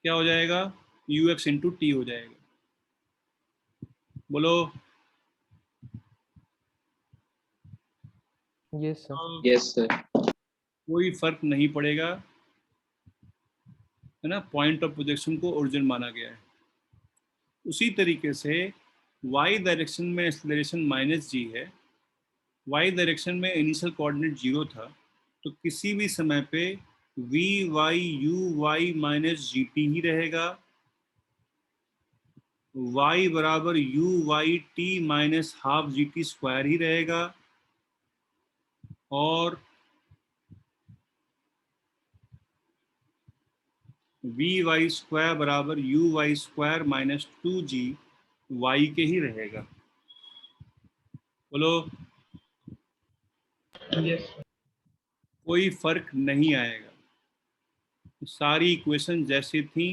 क्या हो जाएगा, ux इंटू टी हो जाएगा। बोलो।
Yes sir.
Yes, sir.
कोई फर्क नहीं पड़ेगा, है ना। पॉइंट ऑफ प्रोजेक्शन को ओरिजिन माना गया है। उसी तरीके से y डायरेक्शन में एक्सेलरेशन -g है, y डायरेक्शन में इनिशियल कोऑर्डिनेट 0 था, तो किसी भी समय पे v y u y -gt ही रहेगा। y बराबर u y t -half gt square ही रहेगा। और वी वाई स्क्वायर बराबर u y square minus 2g y के ही रहेगा। बोलो,
Yes.
कोई फर्क नहीं आएगा, सारी इक्वेशन जैसी थी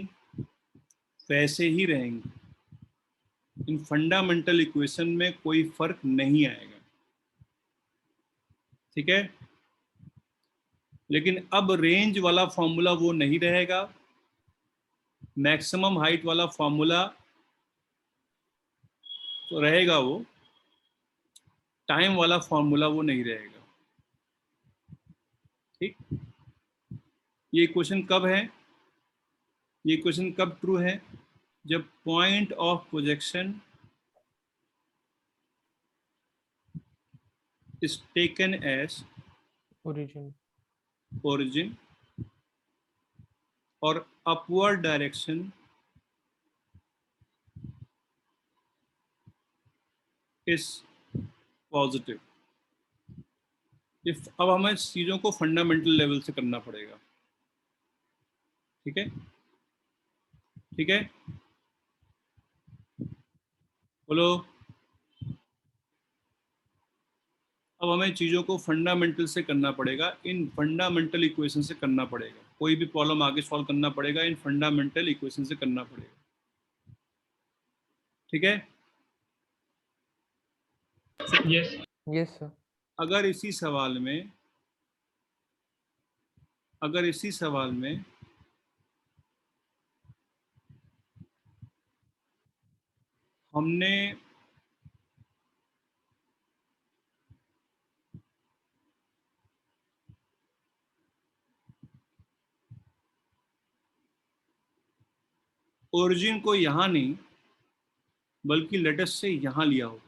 वैसे ही रहेंगी, इन फंडामेंटल इक्वेशन में कोई फर्क नहीं आएगा, ठीक है। लेकिन अब रेंज वाला फॉर्मूला वो नहीं रहेगा, मैक्सिमम हाइट वाला फॉर्मूला तो रहेगा, वो टाइम वाला फॉर्मूला वो नहीं रहेगा, ठीक। ये क्वेश्चन कब है, ये क्वेश्चन कब ट्रू है, जब point of projection is taken as
origin
origin और upward direction is positive. If अब हमें चीजों को फंडामेंटल लेवल से करना पड़ेगा, ठीक है, ठीक है। बोलो, अब हमें चीजों को फंडामेंटल से करना पड़ेगा, इन फंडामेंटल इक्वेशन से करना पड़ेगा, कोई भी प्रॉब्लम आगे सॉल्व करना पड़ेगा इन फंडामेंटल इक्वेशन से करना पड़ेगा, ठीक है।
Yes.
Yes sir.
अगर इसी सवाल में हमने ओरिजिन को यहां नहीं बल्कि लेटस से यहां लिया हो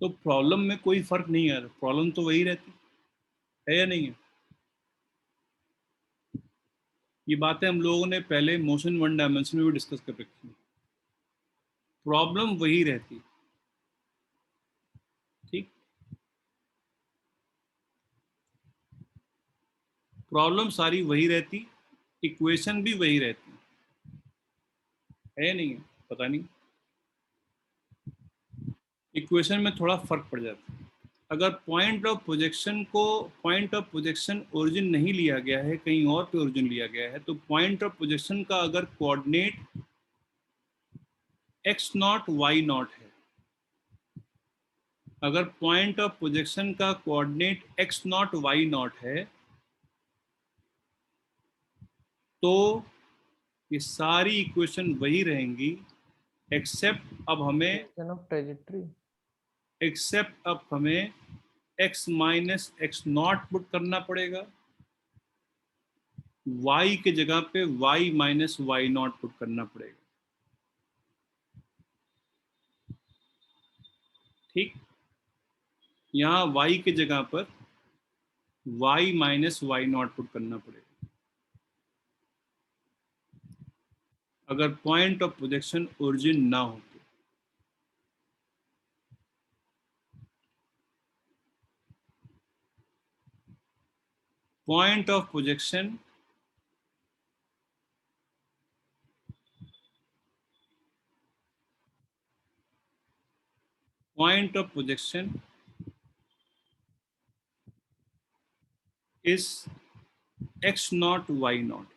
तो प्रॉब्लम में कोई फर्क नहीं आ रहा, प्रॉब्लम तो वही रहती है या नहीं है। ये बातें हम लोगों ने पहले मोशन वन डायमेंशन में भी डिस्कस कर रखी है, प्रॉब्लम वही रहती, ठीक। प्रॉब्लम सारी वही रहती, इक्वेशन भी वही रहती है नहीं है, पता नहीं, इक्वेशन में थोड़ा फर्क पड़ जाता है। अगर पॉइंट ऑफ प्रोजेक्शन ओरिजिन नहीं लिया गया है, कहीं और पे ओरिजिन लिया गया है, तो पॉइंट ऑफ प्रोजेक्शन का अगर coordinate x not y not है, अगर पॉइंट ऑफ प्रोजेक्शन का coordinate x not y not है, तो ये सारी इक्वेशन वही रहेंगी, एक्सेप्ट अब हमें x minus x not put करना पड़ेगा, y के जगह पे y minus y not put करना पड़ेगा, ठीक। यहाँ y के जगह पर y minus y not put करना पड़ेगा अगर पॉइंट ऑफ प्रोजेक्शन ओरिजिन ना हो तो। Point of projection is x not y not.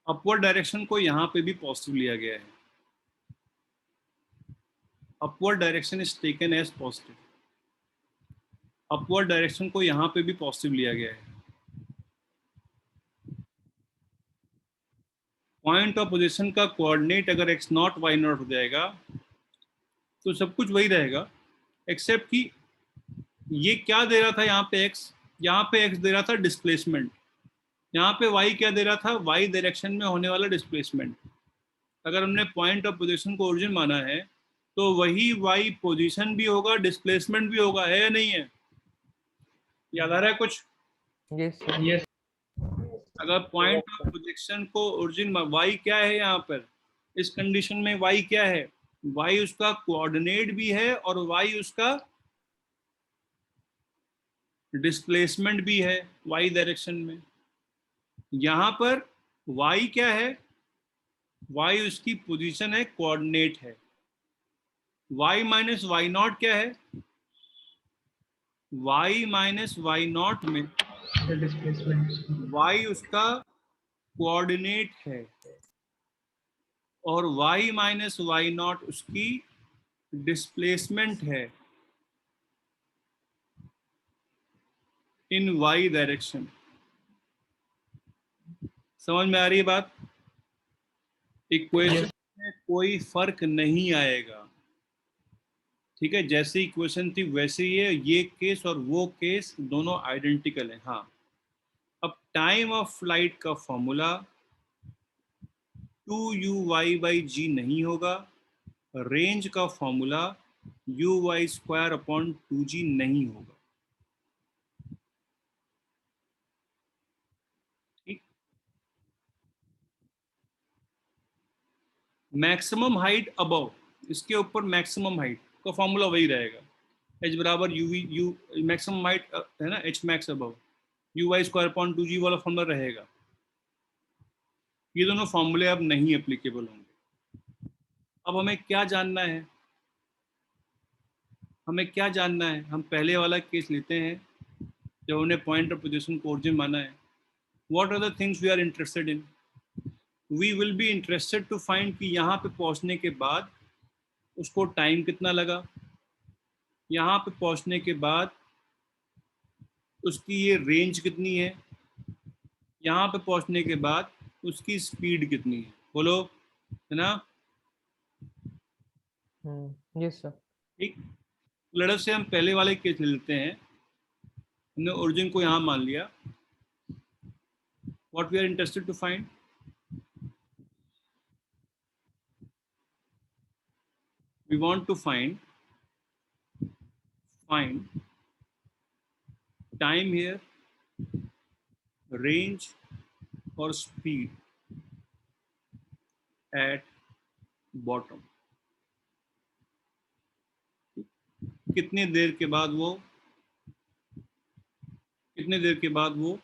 Upward direction को यहां पे भी पॉजिटिव लिया गया है, upward direction is taken as positive, upward direction को यहां पे भी पॉजिटिव लिया गया है। पॉइंट ऑफ पोजीशन का कोऑर्डिनेट अगर x नॉट y नॉट हो जाएगा तो सब कुछ वही रहेगा, एक्सेप्ट कि ये क्या दे रहा था यहाँ पे x, यहाँ पे x दे रहा था डिस्प्लेसमेंट, यहाँ पे y क्या दे रहा था, y डायरेक्शन में होने वाला डिस्प्लेसमेंट। अगर हमने पॉइंट ऑफ पोजीशन को ओरिजिन माना है तो वही y पोजीशन भी होगा, डिस्प्लेसमेंट भी होगा, है या नहीं है, याद आ रहा है कुछ।
Yes
Yes.
अगर पॉइंट ऑफ प्रोजेक्शन को ओरिजिन, y क्या है यहाँ पर, इस कंडीशन में y क्या है, y उसका कोऑर्डिनेट भी है और y उसका डिस्प्लेसमेंट भी है y डायरेक्शन में। यहाँ पर y क्या है, y उसकी पोजीशन है, कोऑर्डिनेट है। y माइनस वाई नॉट क्या है, y माइनस वाई नॉट में
The displacement.
y उसका कोऑर्डिनेट है और y माइनस वाई नॉट उसकी डिस्प्लेसमेंट है इन y डायरेक्शन। समझ में आ रही है बात? इक्वेशन में कोई फर्क नहीं आएगा, ठीक है। जैसे इक्वेशन थी वैसे ही है, ये केस और वो केस दोनों आइडेंटिकल है। हाँ, अब टाइम ऑफ फ्लाइट का फॉर्मूला 2u/g नहीं होगा, रेंज का फॉर्मूला u/2 नहीं होगा, ठीक। मैक्सिमम हाइट अबव, इसके ऊपर मैक्सिमम हाइट का फॉर्मूला वही रहेगा, h बराबर यू मैक्सिमम हाइट है ना, h मैक्स अबव u/2g वाला फॉर्मूला रहेगा। ये दोनों फॉर्मूले अब नहीं एप्लीकेबल होंगे। अब हमें क्या जानना है, हमें क्या जानना है, हम पहले वाला केस लेते हैं जब हमने पॉइंट ऑफ पोजीशन को ओरिजिन माना है। What are the things we are interested in? We will be interested to find कि यहाँ पे पहुँचने के बाद उसको टाइम कितना लगा, यहाँ पे पहुँचने के बाद उसकी ये रेंज कितनी है, यहाँ पे पहुँचने के बाद उसकी स्पीड कितनी है। बोलो, है ना?
Yes sir.
ठीक, लड़क से हम पहले वाले केस ले लेते हैं, हमने ओरिजिन को यहाँ मान लिया। What we are interested to find, we want to find time here, range or speed at bottom। कितने देर के बाद वो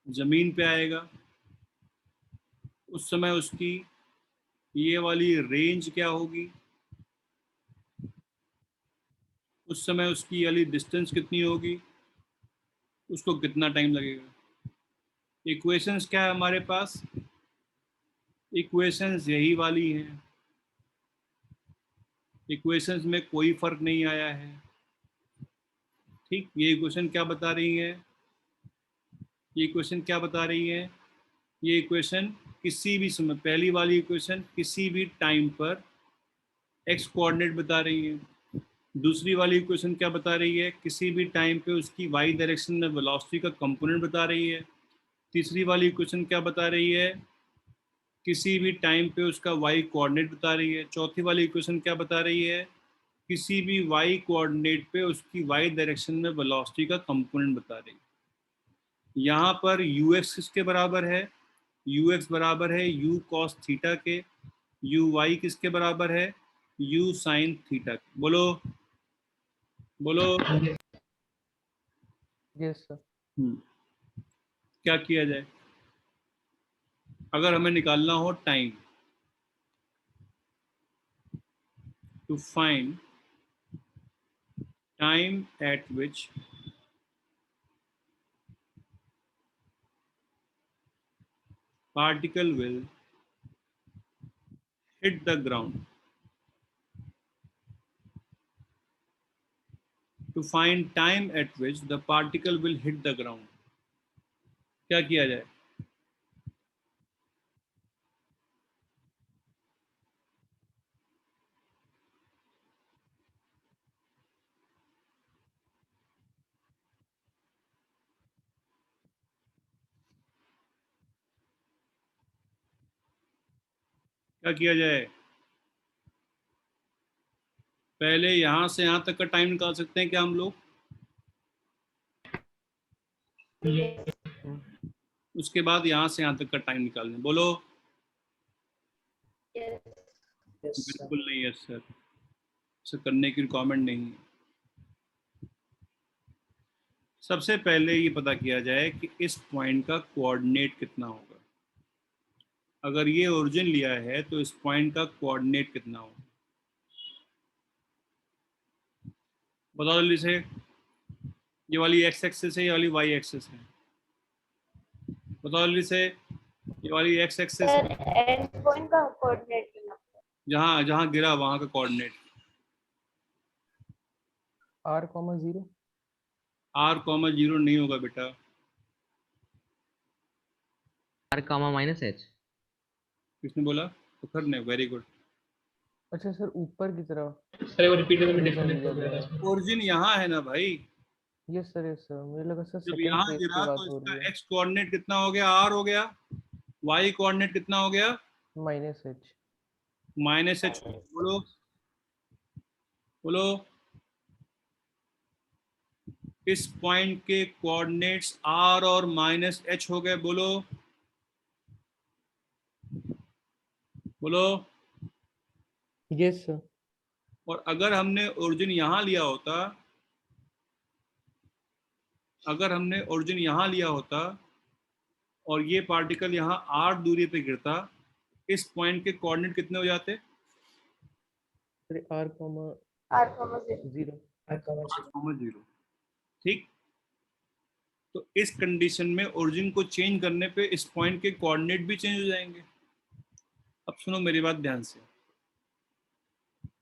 जमीन पे आएगा, उस समय उसकी ये वाली रेंज क्या होगी, उस समय उसकी वाली डिस्टेंस कितनी होगी, उसको कितना टाइम लगेगा। इक्वेशंस क्या है हमारे पास, इक्वेशंस यही वाली हैं, इक्वेशंस में कोई फर्क नहीं आया है, ठीक। ये इक्वेशन क्या बता रही है, ये इक्वेशन क्या बता रही है, ये इक्वेशन किसी भी समय, पहली वाली इक्वेशन किसी भी टाइम पर एक्स कोऑर्डिनेट बता रही है। दूसरी वाली इक्वेशन क्या बता रही है, किसी भी टाइम पे उसकी वाई डायरेक्शन में वेलोसिटी का कंपोनेंट बता रही है। तीसरी वाली इक्वेशन क्या बता रही है, किसी भी टाइम पे उसका वाई कोऑर्डिनेट बता रही है। चौथी वाली इक्वेशन क्या बता रही है, किसी भी वाई कोऑर्डिनेट पे उसकी वाई डायरेक्शन में वेलोसिटी का कंपोनेंट बता रही है। यहाँ पर ux किसके बराबर है, ux बराबर है u cos थीटा के, uy किसके बराबर है, u sin थीटा के। बोलो बोलो।
Yes sir.
क्या किया जाए अगर हमें निकालना हो time, to find time at which particle will hit the ground, to find time at which the particle will hit the ground, क्या किया जाए? क्या किया जाए? पहले यहां से यहां तक का टाइम निकाल सकते हैं क्या हम लोग? उसके बाद यहां से यहां तक का टाइम निकालना। बोलो।
Yes.
बिल्कुल नहीं है सर, ऐसा करने की रिक्वायरमेंट नहीं है। सबसे पहले ये पता किया जाए कि इस पॉइंट का कोऑर्डिनेट कितना होगा। अगर ये ओरिजिन लिया है तो इस पॉइंट का कोऑर्डिनेट कितना होगा, बताओ जल्दी से। ये वाली एक्स एक्सिस है, ये वाली वाई एक्सिस है, बताओ जल्दी से। ये वाली x axis
sir and point का कोऑर्डिनेट करना है।
जहाँ जहाँ गिरा वहां का कोऑर्डिनेट।
r,0
r,0 नहीं होगा बेटा।
r comma minus h।
किसने बोला? सुखर ने, वेरी गुड।
अच्छा सर ऊपर की तरफ
सर वो रिपीट करके
Origin
डिस्कनेक्ट
लिया
हो गया
गया
था।
ओरिजिन यहाँ है ना भाई,
यस सर मुझे लगा सर
जब
सेकंड
यहाँ
फेज
गिरा
की बात
तो
हो
इसका
रही है।
एक्स कोऑर्डिनेट कितना हो गया? r हो गया। y कोऑर्डिनेट कितना हो गया?
-h।
-h। बोलो बोलो। इस पॉइंट के कोऑर्डिनेट्स r और -h हो गए। बोलो बोलो।
Yes sir.
और अगर हमने ओरिजिन यहाँ लिया होता, अगर हमने ओरिजिन यहाँ लिया होता और ये पार्टिकल यहाँ r दूरी पे गिरता, इस पॉइंट के कोऑर्डिनेट कितने हो जाते?
r,0
r,0। ठीक। तो इस कंडीशन में ओरिजिन को चेंज करने पे इस पॉइंट के कोऑर्डिनेट भी चेंज हो जाएंगे। अब सुनो मेरी बात ध्यान से,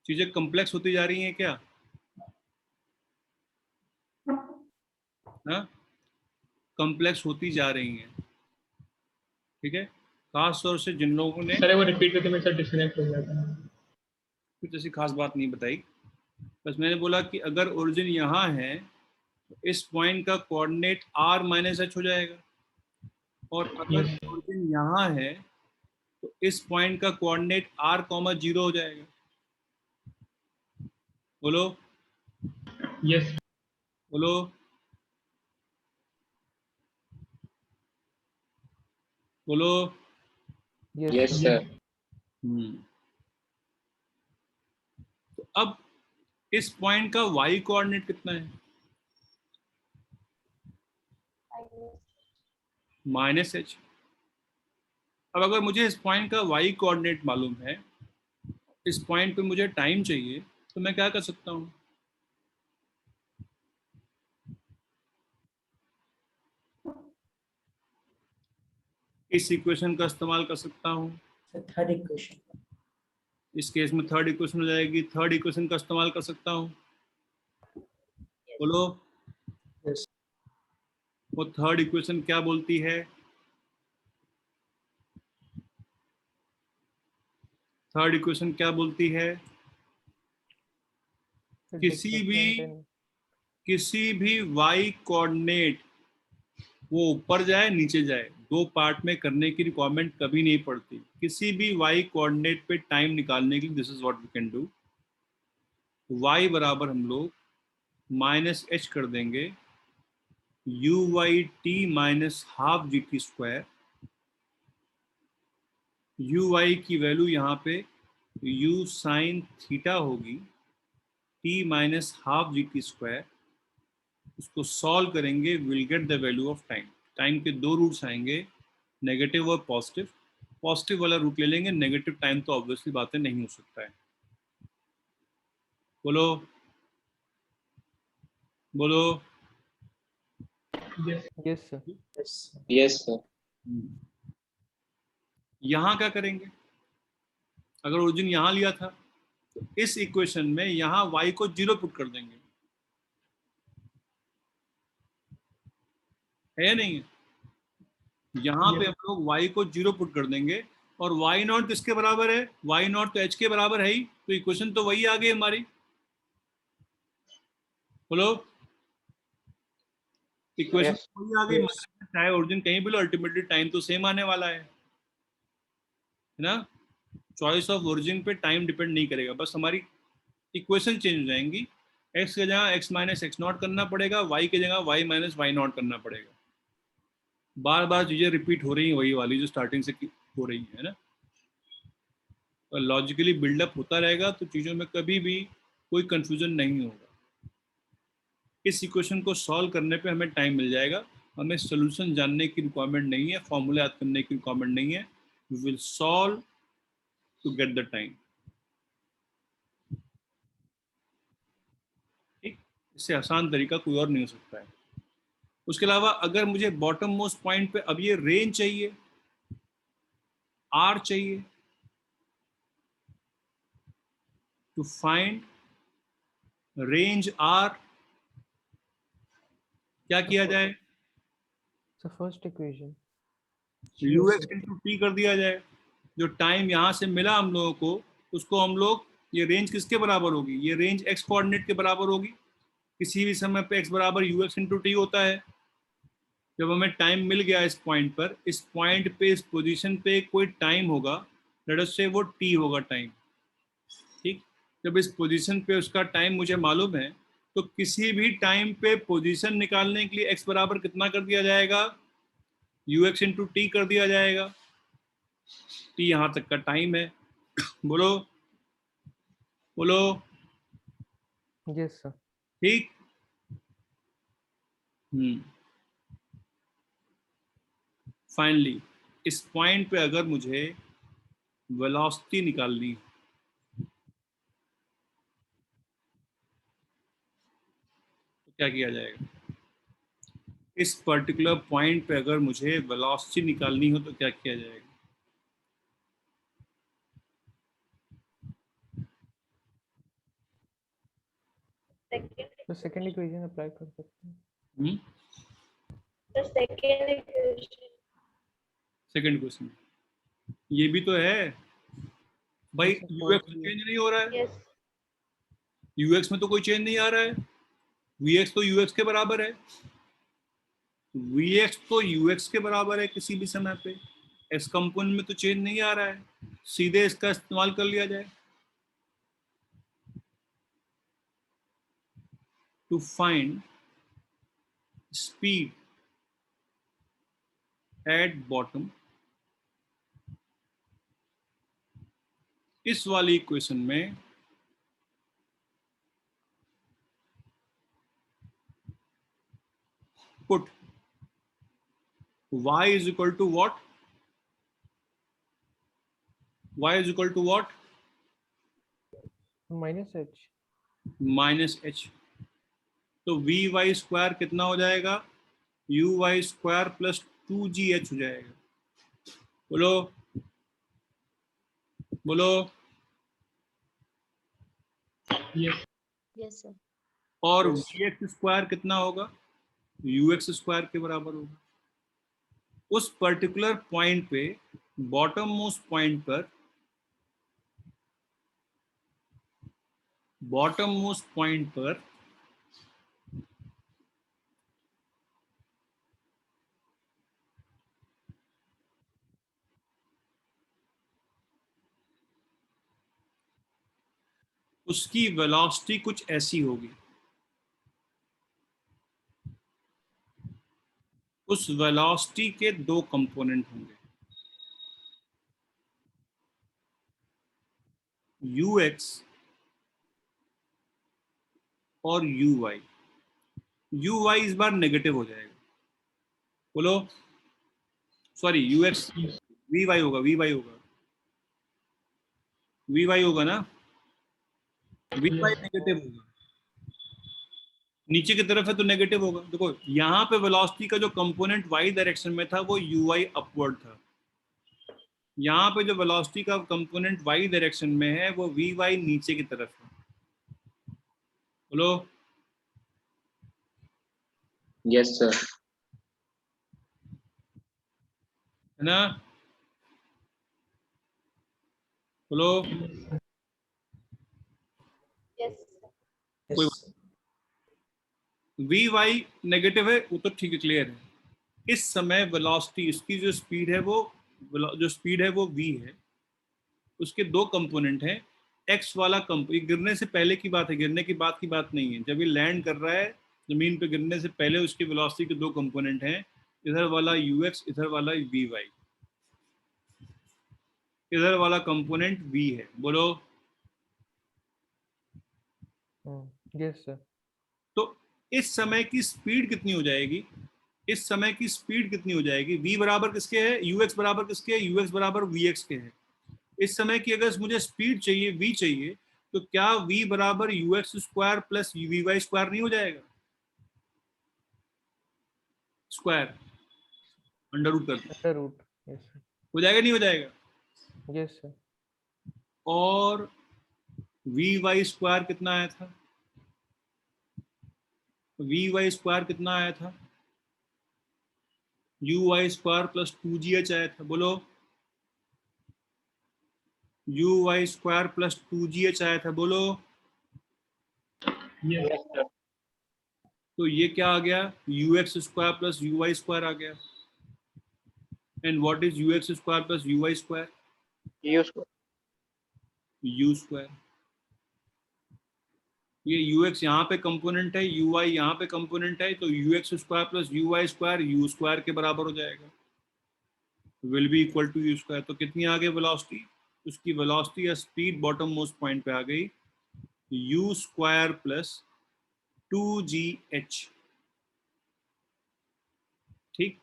चीजें कॉम्प्लेक्स होती जा रही हैं क्या? हाँ, कॉम्प्लेक्स होती जा रही हैं। ठीक है, खास तौर से जिन लोगों ने
सर वो रिपीट करके मेरे साथ डिस्कनेक्ट हो गया था।
कुछ ऐसी खास बात नहीं बताई, बस मैंने बोला कि अगर ओरिजिन यहाँ है तो इस पॉइंट का कोऑर्डिनेट r-h हो जाएगा, और अगर
Yes.
ओरिजिन यहाँ है तो इस पॉइंट का कोऑर्डिनेट r,0 हो जाएगा। बोलो
यस
बोलो बोलो।
Yes, sir.
तो अब इस पॉइंट का y कोऑर्डिनेट कितना है? -h। अब अगर मुझे इस पॉइंट का y कोऑर्डिनेट मालूम है, इस पॉइंट पे मुझे टाइम चाहिए, तो मैं क्या कर सकता हूँ? इस इक्वेशन का इस्तेमाल कर सकता हूँ।
Third equation.
इस केस में थर्ड इक्वेशन हो जाएगी, थर्ड इक्वेशन का इस्तेमाल कर सकता हूँ। बोलो।
Yes.
वो थर्ड इक्वेशन क्या बोलती है? थर्ड इक्वेशन क्या बोलती है? किसी भी y कोऑर्डिनेट वो ऊपर जाए नीचे जाए, दो पार्ट में करने की रिक्वायरमेंट कभी नहीं पड़ती। किसी भी y कोऑर्डिनेट पे टाइम निकालने के लिए this is what we can do. y बराबर हम लोग -h कर देंगे, u/t -12 gt²। u/y की वैल्यू यहाँ पे u sin थीटा होगी, t -12 gt²। उसको सॉल्व करेंगे, will get the value of time. Time के दो रूट्स आएंगे, नेगेटिव और पॉजिटिव। पॉजिटिव वाला रूट ले लेंगे, नेगेटिव टाइम तो ऑब्वियसली बातें नहीं हो सकता है। बोलो बोलो।
Yes sir.
Yes, sir.
यहाँ क्या करेंगे? अगर ओरिजिन यहाँ लिया था तो इस इक्वेशन में यहाँ y को 0 पुट कर देंगे, है या नहीं है? यहाँ पे हम लोग y को 0 पुट कर देंगे, और y0 किसके बराबर है? y0 तो h के बराबर है ही, तो इक्वेशन तो वही आ गई हमारी। बोलो। Equation
Yes.
वही आ गई, चाहे ओरिजिन कहीं भी लो, अल्टीमेटली टाइम तो सेम आने वाला है ना? चॉइस ऑफ ओरिजिन पे टाइम डिपेंड नहीं करेगा, बस हमारी इक्वेशन चेंज हो जाएंगी। x की जगह x - x0 करना पड़ेगा, y की जगह y - y0 करना पड़ेगा। बार बार चीजें रिपीट हो रही हैं, वही वाली जो स्टार्टिंग से हो रही है ना। और लॉजिकली बिल्डअप होता रहेगा तो चीज़ों में कभी भी कोई कंफ्यूजन नहीं होगा। इस इक्वेशन को सॉल्व करने पे हमें टाइम मिल जाएगा, हमें सोल्यूशन जानने की रिक्वायरमेंट नहीं है, फॉर्मूला याद करने की रिक्वायरमेंट नहीं है, we will solve to get the time. ठीक, इससे आसान तरीका कोई और नहीं हो सकता है। उसके अलावा अगर मुझे बॉटम मोस्ट पॉइंट पे अब ये रेंज चाहिए, आर चाहिए, टू फाइंड रेंज आर क्या किया जाए,
sir first equation
ux into T कर दिया जाए। जो टाइम यहाँ से मिला हम लोगों को, उसको हम लोग, ये रेंज किसके बराबर होगी, ये रेंज x कोऑर्डिनेट के बराबर होगी। किसी भी समय पे x बराबर ux इंटू टी होता है। जब हमें टाइम मिल गया इस पॉइंट पर, इस पॉइंट पे, इस पोजीशन पे कोई टाइम होगा, लेट अस से वो t होगा टाइम। ठीक, जब इस पोजीशन पे उसका टाइम मुझे मालूम है, तो किसी भी टाइम पे पोजीशन निकालने के लिए x बराबर कितना कर दिया जाएगा, ux इंटू टी कर दिया जाएगा। t यहाँ तक का टाइम है। बोलो बोलो,
यस सर।
ठीक। फाइनली इस पॉइंट पे अगर मुझे वेलोसिटी निकालनी है, तो क्या किया जाएगा। इस पर्टिकुलर पॉइंट पे अगर मुझे वेलोसिटी निकालनी हो तो क्या किया जाएगा।
Second,
तो सेकंड इक्वेशन अप्लाई कर सकते हैं।
the second equation.
Second question ये भी तो है भाई,
Yes, sir,
UX
cos
change नहीं हो रहा है,
Yes.
यूएक्स में तो कोई चेंज नहीं आ रहा है, वीएक्स तो यूएक्स के बराबर है, वीएक्स तो यूएक्स के बराबर है किसी भी समय पे, एक्स कंपोनेंट में तो चेंज नहीं आ रहा है, सीधे इसका इस्तेमाल कर लिया जाए। To find speed at bottom, इस वाली इक्वेशन में put y is equal to what, y is equal to what,
minus H
minus H. तो वी वाई स्क्वायर कितना हो जाएगा, you y square plus 2gh हो जाएगा। बोलो बोलो।
Yes.
Yes, sir.
और
Yes.
वी एक्स स्क्वायर कितना होगा, यू एक्स स्क्वायर के बराबर होगा। उस पर्टिकुलर पॉइंट पे, बॉटम मोस्ट पॉइंट पर, बॉटम मोस्ट पॉइंट पर उसकी वेलोसिटी कुछ ऐसी होगी। उस वेलोसिटी के दो कंपोनेंट होंगे, यू एक्स और यू वाई। यू वाई इस बार नेगेटिव हो जाएगा। बोलो, sorry u x, v y होगा, वी वाई होगा, वी वाई होगा ना, वी वाई नेगेटिव होगा। नीचे की तरफ है तो नेगेटिव होगा। देखो यहाँ पे वेलोसिटी का जो कंपोनेंट वाई डायरेक्शन में था वो यू वाई अपवर्ड था, यहाँ पे जो वेलोसिटी का कंपोनेंट वाई डायरेक्शन में है वो वी वाई नीचे की तरफ है। बोलो,
Yes, sir.
है ना, बोलो।
Yes.
Yes.
V y negative है वो तो ठीक है, क्लियर है। इस समय वेलोसिटी, इसकी जो स्पीड है वो, जो स्पीड है वो v है, उसके दो कंपोनेंट हैं। x वाला ये गिरने से पहले की बात है, गिरने की बात की बात नहीं है। जब ये लैंड कर रहा है जमीन पे, गिरने से पहले उसकी वेलोसिटी के दो कंपोनेंट हैं, इधर वाला ux, इधर वाला vy। इधर वाला कंपोनेंट v है। बोलो,
यस सर।
तो इस समय की स्पीड कितनी हो जाएगी, इस समय की स्पीड कितनी हो जाएगी, v बराबर किसके है, ux बराबर किसके है, ux बराबर vx के है। इस समय की अगर मुझे स्पीड चाहिए, v चाहिए, तो क्या v बराबर ux square plus vy square नहीं हो जाएगा, स्क्वायर अंडर रूट कर दो,
अंडर रूट। Yes sir.
हो जाएगा नहीं हो जाएगा।
Yes sir.
और vy स्क्वायर कितना आया था, vy स्क्वायर कितना आया था, uy स्क्वायर प्लस 2gh आया था, बोलो uy स्क्वायर प्लस 2gh आया था, बोलो।
Yes.
तो ये क्या आ गया, ux square plus uy square आ गया। And what is ux square plus uy square,
U square.
u square. ये ux यहाँ पे कंपोनेंट है, uy यहाँ पे कंपोनेंट है, तो ux square plus uy square u square के बराबर हो जाएगा, will be equal to u square. तो कितनी आ गई वेलोसिटी, उसकी वेलोसिटी या स्पीड बॉटम मोस्ट पॉइंट पे आ गई u स्क्वायर प्लस 2gh, ठीक,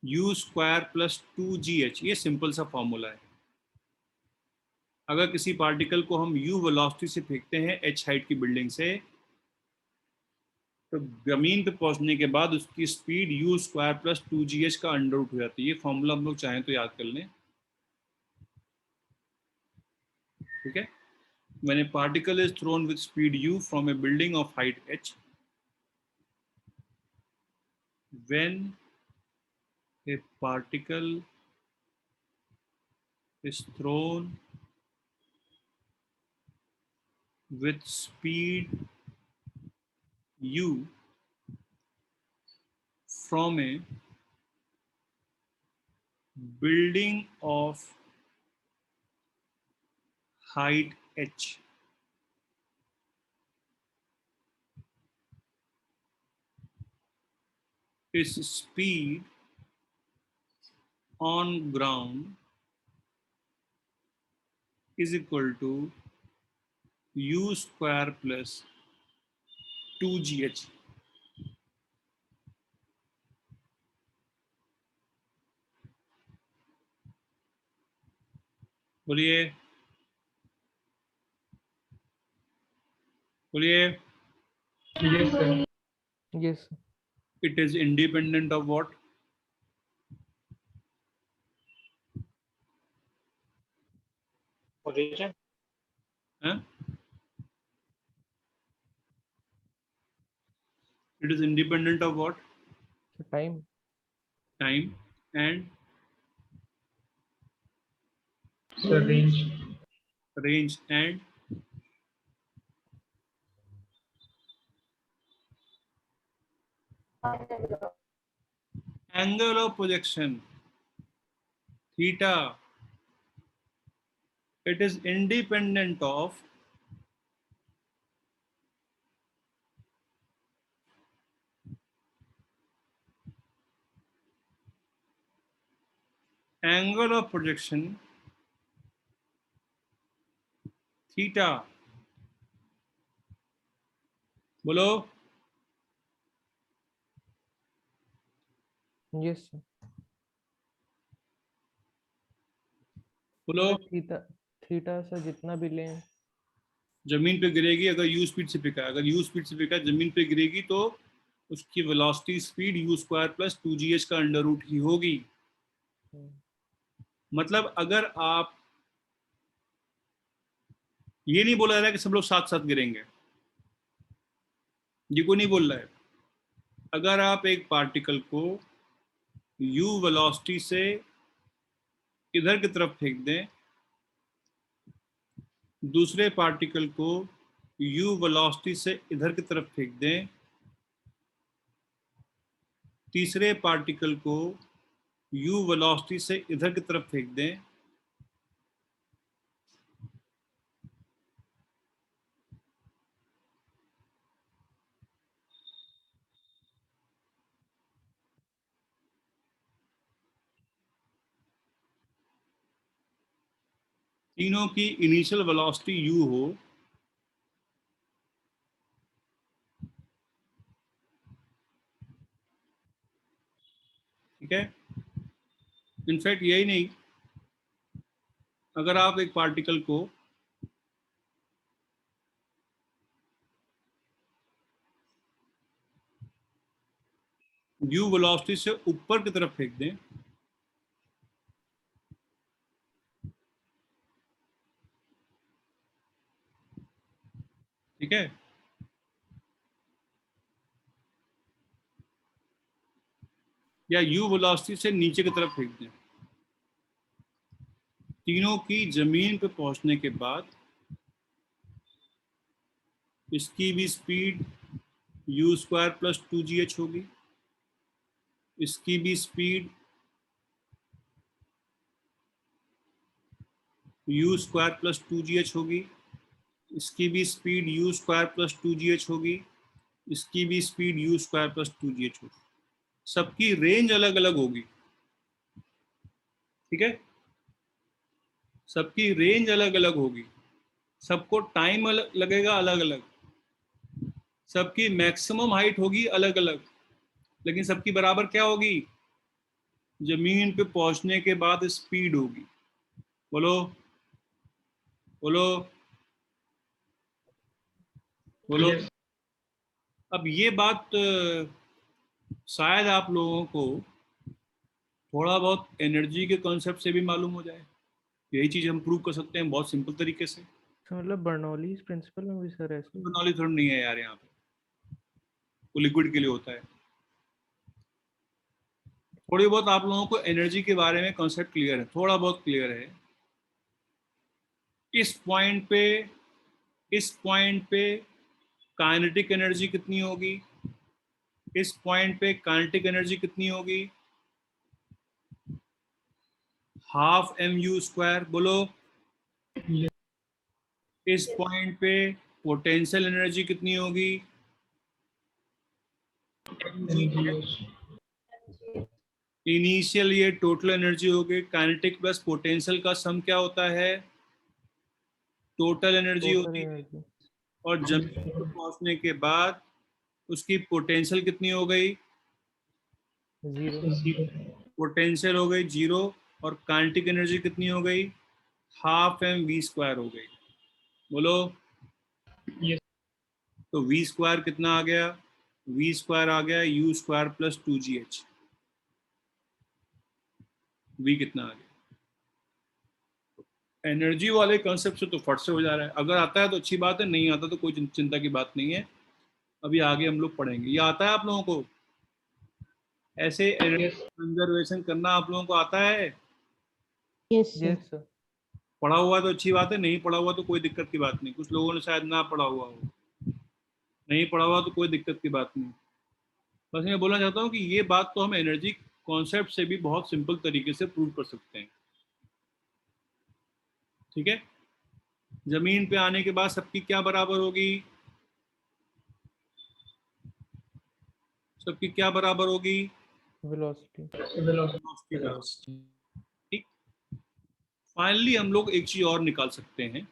u स्क्वायर प्लस 2gh, ये सिंपल सा फॉर्मूला है। अगर किसी पार्टिकल को हम u वेलोसिटी से फेंकते हैं h हाइट की बिल्डिंग से, तो जमीन पे पहुंचने के बाद उसकी speed u square plus 2gh का अंडर रूट हो जाती है। ये फॉर्मूला हम लोग चाहें तो याद कर लें, ठीक है। When a particle is thrown with speed u from a building of height h, when a particle is thrown with speed u from a building of height h, its speed on ground is equal to u square plus 2gh। बोलिए बोलिए।
Yes, sir.
Yes sir.
It is independent of what,
Origin.
huh? It is independent of what,
time.
time and
Sir, range.
range and angle of projection, theta. It is independent of angle of projection, theta, बोलो।
Yes sir.
बोलो।
Theta, theta sir जितना भी लें।
जमीन पे गिरेगी, अगर u speed से फेंका, अगर u स्पीड से फेंका जमीन पे गिरेगी, तो उसकी velocity speed u square plus 2gh का अंडर रूट ही होगी। मतलब अगर आप, ये नहीं बोला जा रहा है कि सब लोग साथ साथ गिरेंगे, ये कोई नहीं बोल रहा है। अगर आप एक पार्टिकल को u वेलोसिटी से इधर की तरफ फेंक दें, दूसरे पार्टिकल को u वेलोसिटी से इधर की तरफ फेंक दें, तीसरे पार्टिकल को u वेलोसिटी से इधर की तरफ फेंक दें, तीनों की इनिशियल वेलोसिटी u हो, इनफैक्ट यही नहीं, अगर आप एक पार्टिकल को u वेलोसिटी से ऊपर की तरफ फेंक दें, ठीक है, या u वेलोसिटी से नीचे की तरफ फेंक दें, तीनों की जमीन पे पहुंचने के बाद इसकी भी स्पीड u² + 2gh होगी, इसकी भी स्पीड u² + 2gh होगी, इसकी भी स्पीड u² + 2gh होगी, इसकी भी स्पीड u² + 2gh होगी। सबकी रेंज अलग अलग होगी, ठीक है, सबकी रेंज अलग अलग होगी, सबको टाइम लगेगा अलग अलग, सबकी मैक्सिमम हाइट होगी अलग अलग, लेकिन सबकी बराबर क्या होगी? जमीन पे पहुंचने के बाद स्पीड होगी। बोलो बोलो बोलो।
Yes.
अब ये बात शायद आप लोगों को थोड़ा बहुत एनर्जी के कॉन्सेप्ट से भी मालूम हो जाए। यही चीज हम प्रूव कर सकते हैं बहुत सिंपल तरीके से।
तो मतलब बर्नौलीज प्रिंसिपल में भी सर ऐसे ही?
नॉलेज थोड़ा नहीं है यार यहाँ पे, वो लिक्विड के लिए होता है। थोड़ी बहुत आप लोगों को एनर्जी के बारे में कॉन्सेप्ट क्लियर है, थोड़ा बहुत क्लियर है। इस पॉइंट पे काइनेटिक एनर्जी कितनी होगी, इस पॉइंट पे काइनेटिक एनर्जी कितनी होगी? ½ mu²। बोलो।
Yes.
इस पॉइंट पे पोटेंशियल एनर्जी कितनी होगी?
MgH.
इनिशियल ये टोटल एनर्जी हो गई, काइनेटिक प्लस पोटेंशियल का सम क्या होता है? टोटल एनर्जी
टोटल
होती है।
एनर्जी।
और जमीन पर पहुंचने के बाद उसकी पोटेंशियल कितनी हो गई?
0।
0.
पोटेंशियल हो गई 0 और काइनेटिक एनर्जी कितनी हो गई? ½ mv² हो गई। बोलो।
Yes.
तो v² कितना आ गया? v² आ गया u² + 2gh। v कितना आ गया? एनर्जी वाले कॉन्सेप्ट से तो फट से हो जा रहा है। अगर आता है तो अच्छी बात है, नहीं आता तो कोई चिंता की बात नहीं है, अभी आगे हम लोग पढ़ेंगे। ये आता है आप लोगों को? ऐसे एनर्जी
Yes.
कंजर्वेशन करना आप लोगों को आता है?
Yes, sir.
Yes sir.
पढ़ा हुआ तो अच्छी बात है, नहीं पढ़ा हुआ तो कोई दिक्कत की बात नहीं। कुछ लोगों ने शायद ना पढ़ा हुआ हो, नहीं पढ़ा हुआ तो कोई दिक्कत की बात नहीं। बस मैं बोलना चाहता हूँ कि ये बात तो हम एनर्जी कॉन्सेप्ट से भी बहुत सिंपल तरीके से प्रूव कर सकते हैं, ठीक है। जमीन पे आने के बाद सबकी क्या बराबर होगी? सबकी क्या बराबर होगी?
वेलोसिटी।
Velocity.
ठीक। फाइनली हम लोग एक चीज और निकाल सकते हैं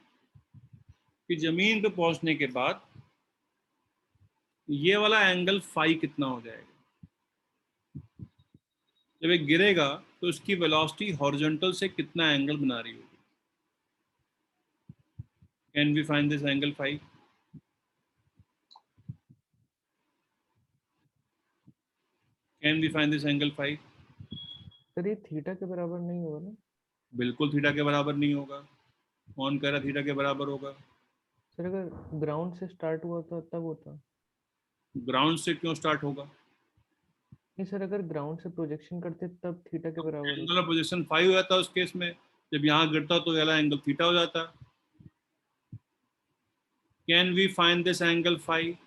कि जमीन पे पहुंचने के बाद ये वाला एंगल फाई कितना हो जाएगा? जब ये गिरेगा तो इसकी वेलोसिटी हॉरिजॉन्टल से कितना एंगल बना रही होगी? Can we find this angle phi? Can we find this angle phi?
Sir ये थीटा के बराबर नहीं होगा ना?
बिल्कुल थीटा के बराबर नहीं होगा। कौन कह रहा थीटा के बराबर होगा?
सर अगर ग्राउंड से स्टार्ट हुआ था तब होता।
ग्राउंड से क्यों स्टार्ट होगा?
नहीं सर, अगर ग्राउंड से प्रोजेक्शन करते तब थीटा के बराबर
एंगल
होता।
ऑफ पोजीशन फाई हो जाता उस केस में। जब यहाँ गिरता तो ये वाला एंगल थीटा हो जाता। Can we find this angle phi?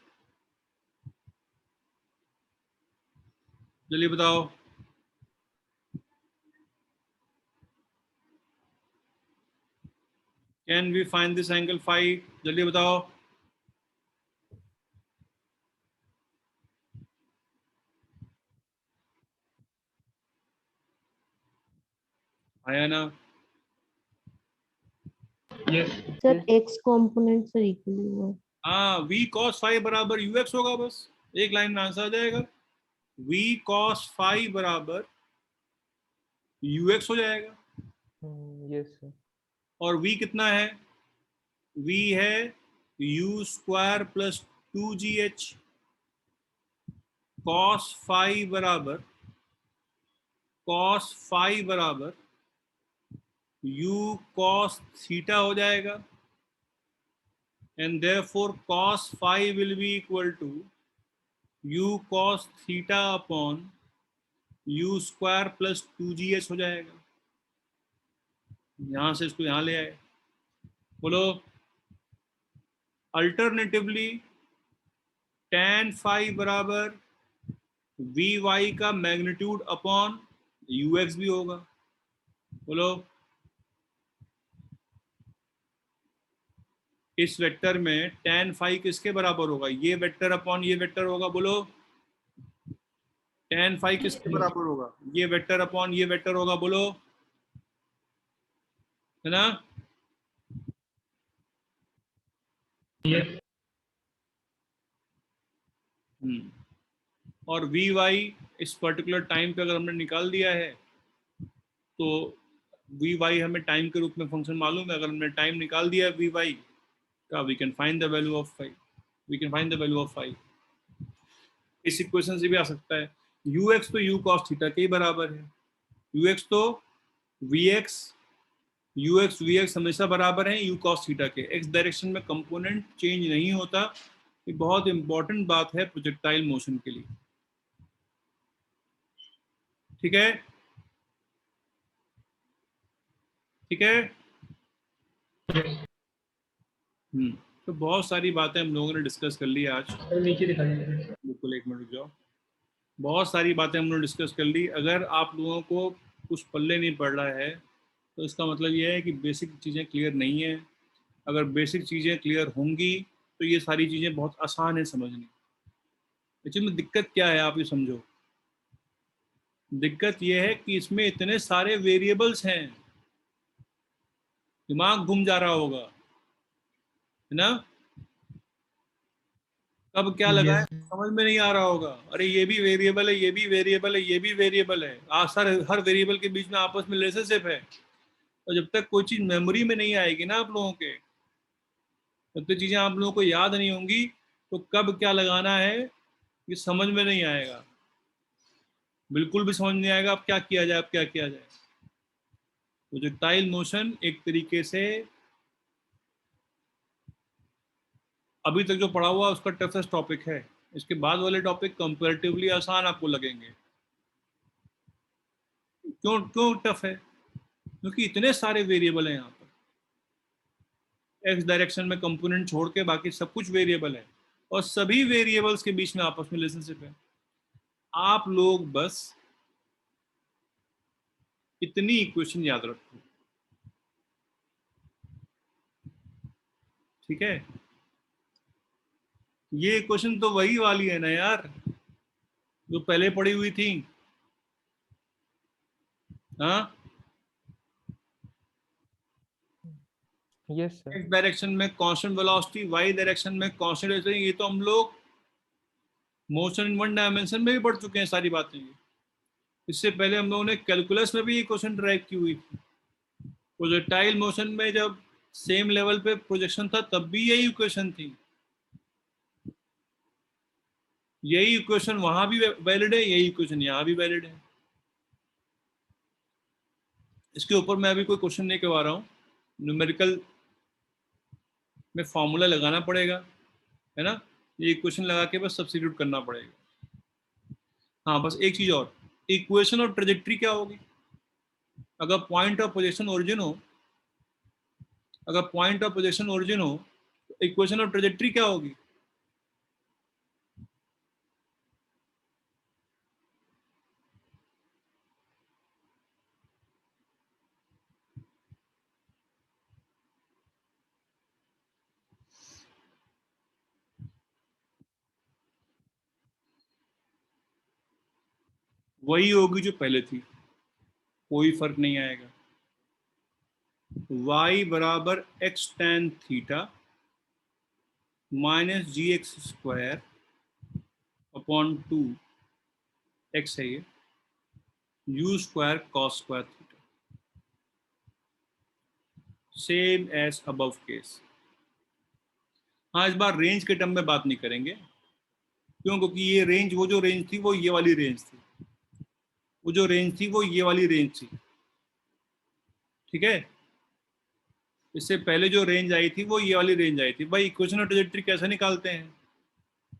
जल्दी बताओ। Can we find this angle phi? जल्दी बताओ। आया ना?
Yes.
Sir, x component से equal हुआ।
हाँ, v cos फाई बराबर ux होगा, बस एक लाइन में आंसर आ जाएगा। v cos फाई बराबर ux हो जाएगा।
Yes sir.
और v कितना है? v है u square plus 2gh cos phi बराबर u cos थीटा हो जाएगा, and therefore cos phi will be equal to u cos theta upon u square plus 2gh हो जाएगा। यहां से इसको यहां ले आए। बोलो अल्टरनेटिवली tan phi बराबर vy का मैग्नीट्यूड अपॉन ux भी होगा। बोलो इस वेक्टर में tan phi किसके बराबर होगा? ये वेक्टर अपॉन ये वेक्टर होगा। बोलो tan phi किसके बराबर होगा? ये वेक्टर अपॉन ये वेक्टर होगा। बोलो, है ना?
yes,
और वी वाई इस पर्टिकुलर टाइम पे अगर हमने निकाल दिया है तो वी वाई हमें टाइम के रूप में फंक्शन मालूम है। अगर हमने टाइम निकाल दिया वी वाई का, we can find the value of phi. इस इक्वेशन से भी आ सकता है। यू एक्स तो यू कॉस थीटा के ही बराबर है। यू एक्स तो वी एक्स हमेशा बराबर है यू कॉस थीटा के। एक्स डायरेक्शन में कंपोनेंट चेंज नहीं होता। ये बहुत इंपॉर्टेंट बात है प्रोजेक्टाइल मोशन के लिए। ठीक है, ठीक है।
yes.
तो बहुत सारी बातें हम लोगों ने डिस्कस कर ली आज।
सर नीचे दिखा दीजिए।
बिल्कुल, एक मिनट रुक जाओ। बहुत सारी बातें हमने डिस्कस कर ली। अगर आप लोगों को कुछ पल्ले नहीं पड़ रहा है तो इसका मतलब ये है कि बेसिक चीज़ें क्लियर नहीं है। अगर बेसिक चीज़ें क्लियर होंगी तो ये सारी चीज़ें बहुत आसान है समझनी। इसमें दिक्कत क्या है आप ये समझो। दिक्कत ये है कि इसमें इतने सारे वेरिएबल्स हैं, दिमाग घूम जा रहा होगा, है ना? कब क्या लगाए समझ में नहीं आ रहा होगा। अरे ये भी वेरिएबल है, ये भी वेरिएबल है, ये भी वेरिएबल है। हर वेरिएबल के बीच में आपस में रिलेशनशिप है। और जब तक कोई चीज मेमोरी में नहीं आएगी ना आप लोगों के, जब तक चीजें आप लोगों को याद नहीं होंगी तो कब क्या लगाना है ये समझ में नहीं आएगा। बिल्कुल भी समझ नहीं आएगा अब क्या किया जाए, अब क्या किया जाए। प्रोजेक्टाइल मोशन एक तरीके से अभी तक जो पढ़ा हुआ उसका टफेस्ट टॉपिक है। इसके बाद वाले टॉपिक कंपैरेटिवली आसान आपको लगेंगे। क्यों क्यों टफ है? क्योंकि इतने सारे वेरिएबल हैं यहाँ पर। एक्स डायरेक्शन में कंपोनेंट छोड़ के बाकी सब कुछ वेरिएबल है और सभी वेरिएबल्स के बीच में आपस में रिलेशनशिप है। आप लोग बस इतनी इक्वेशन याद रखो, ठीक है? ये इक्वेशन तो वही वाली है ना यार जो पहले पढ़ी हुई थी। हाँ,
यस सर।
एक्स डायरेक्शन में कांस्टेंट वेलोसिटी, वाई डायरेक्शन में कांस्टेंट वेलोसिटी। ये तो हम लोग मोशन इन वन डायमेंशन में भी पढ़ चुके हैं सारी बातें। इससे पहले हम लोगों ने कैलकुलस में भी ये क्वेश्चन ड्राइव की हुई थी। प्रोजेक्टाइल मोशन में जब सेम लेवल पे प्रोजेक्शन था तब भी यही इक्वेशन थी। यही इक्वेशन वहां भी वैलिड है, यही इक्वेशन यहाँ भी वैलिड है। इसके ऊपर मैं अभी कोई क्वेश्चन नहीं करवा रहा हूँ। न्यूमेरिकल में फॉर्मूला लगाना पड़ेगा, है ना? ये इक्वेशन लगा के बस सब्स्टिट्यूट करना पड़ेगा। हाँ, बस एक चीज और, इक्वेशन ऑफ ट्रेजेक्ट्री क्या होगी? अगर पॉइंट ऑफ पोजीशन ओरिजिन हो, तो इक्वेशन ऑफ ट्रेजेक्ट्री क्या होगी? वही होगी जो पहले थी, कोई फर्क नहीं आएगा। y बराबर x tan थीटा माइनस जी एक्स स्क्वायर अपॉन 2 x है ये, u square cos square theta, same as above case. हाँ, इस बार रेंज के टर्म में बात नहीं करेंगे, क्यों? क्योंकि ये रेंज, वो जो रेंज थी वो ये वाली रेंज थी, वो जो रेंज थी वो ये वाली रेंज थी, ठीक है। इससे पहले जो रेंज आई थी वो ये वाली रेंज आई थी। भाई इक्वेशन ऑफ ट्रेजेक्टरी कैसे निकालते हैं?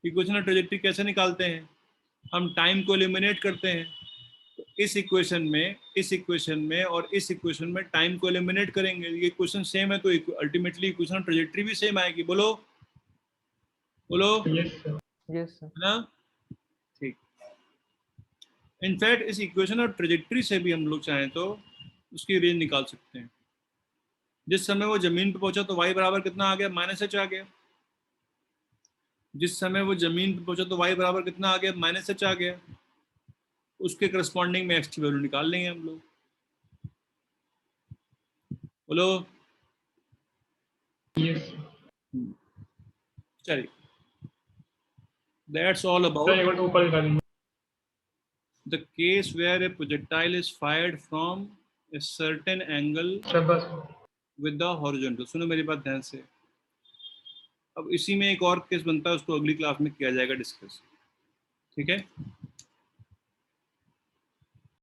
इक्वेशन ऑफ ट्रेजेक्टरी कैसे निकालते हैं? हम टाइम को एलिमिनेट करते हैं। तो इस इक्वेशन में और इस इक्वेशन में टाइम को एलिमिनेट करेंगे। ये इक्वेशन सेम है तो अल्टीमेटली इक्वेशन ऑफ ट्रेजेक्टरी भी सेम आएगी। बोलो बोलो,
Yes, sir.
Yes sir.
है ना? ठीक। इनफैक्ट इस इक्वेशन ऑफ ट्रेजेक्टरी से भी हम लोग चाहें तो उसकी रेंज निकाल सकते हैं। जिस समय वो जमीन पे पहुंचा तो y बराबर कितना आ गया? -h आ गया। जिस समय वो जमीन पे पहुंचा तो y बराबर कितना आ गया? -h आ गया। उसके करस्पॉन्डिंग में x की वैल्यू निकाल लेंगे हम लोग। बोलो।
Yes.
चलिए, दैट्स ऑल
सर
अबाउट
एक बार ऊपर निकालेंगे.
the case where a projectile is fired from a certain angle
शाबाश.
with the horizontal. सुनो मेरी बात ध्यान से। अब इसी में एक और केस बनता है, उसको अगली क्लास में किया जाएगा डिस्कस, ठीक है।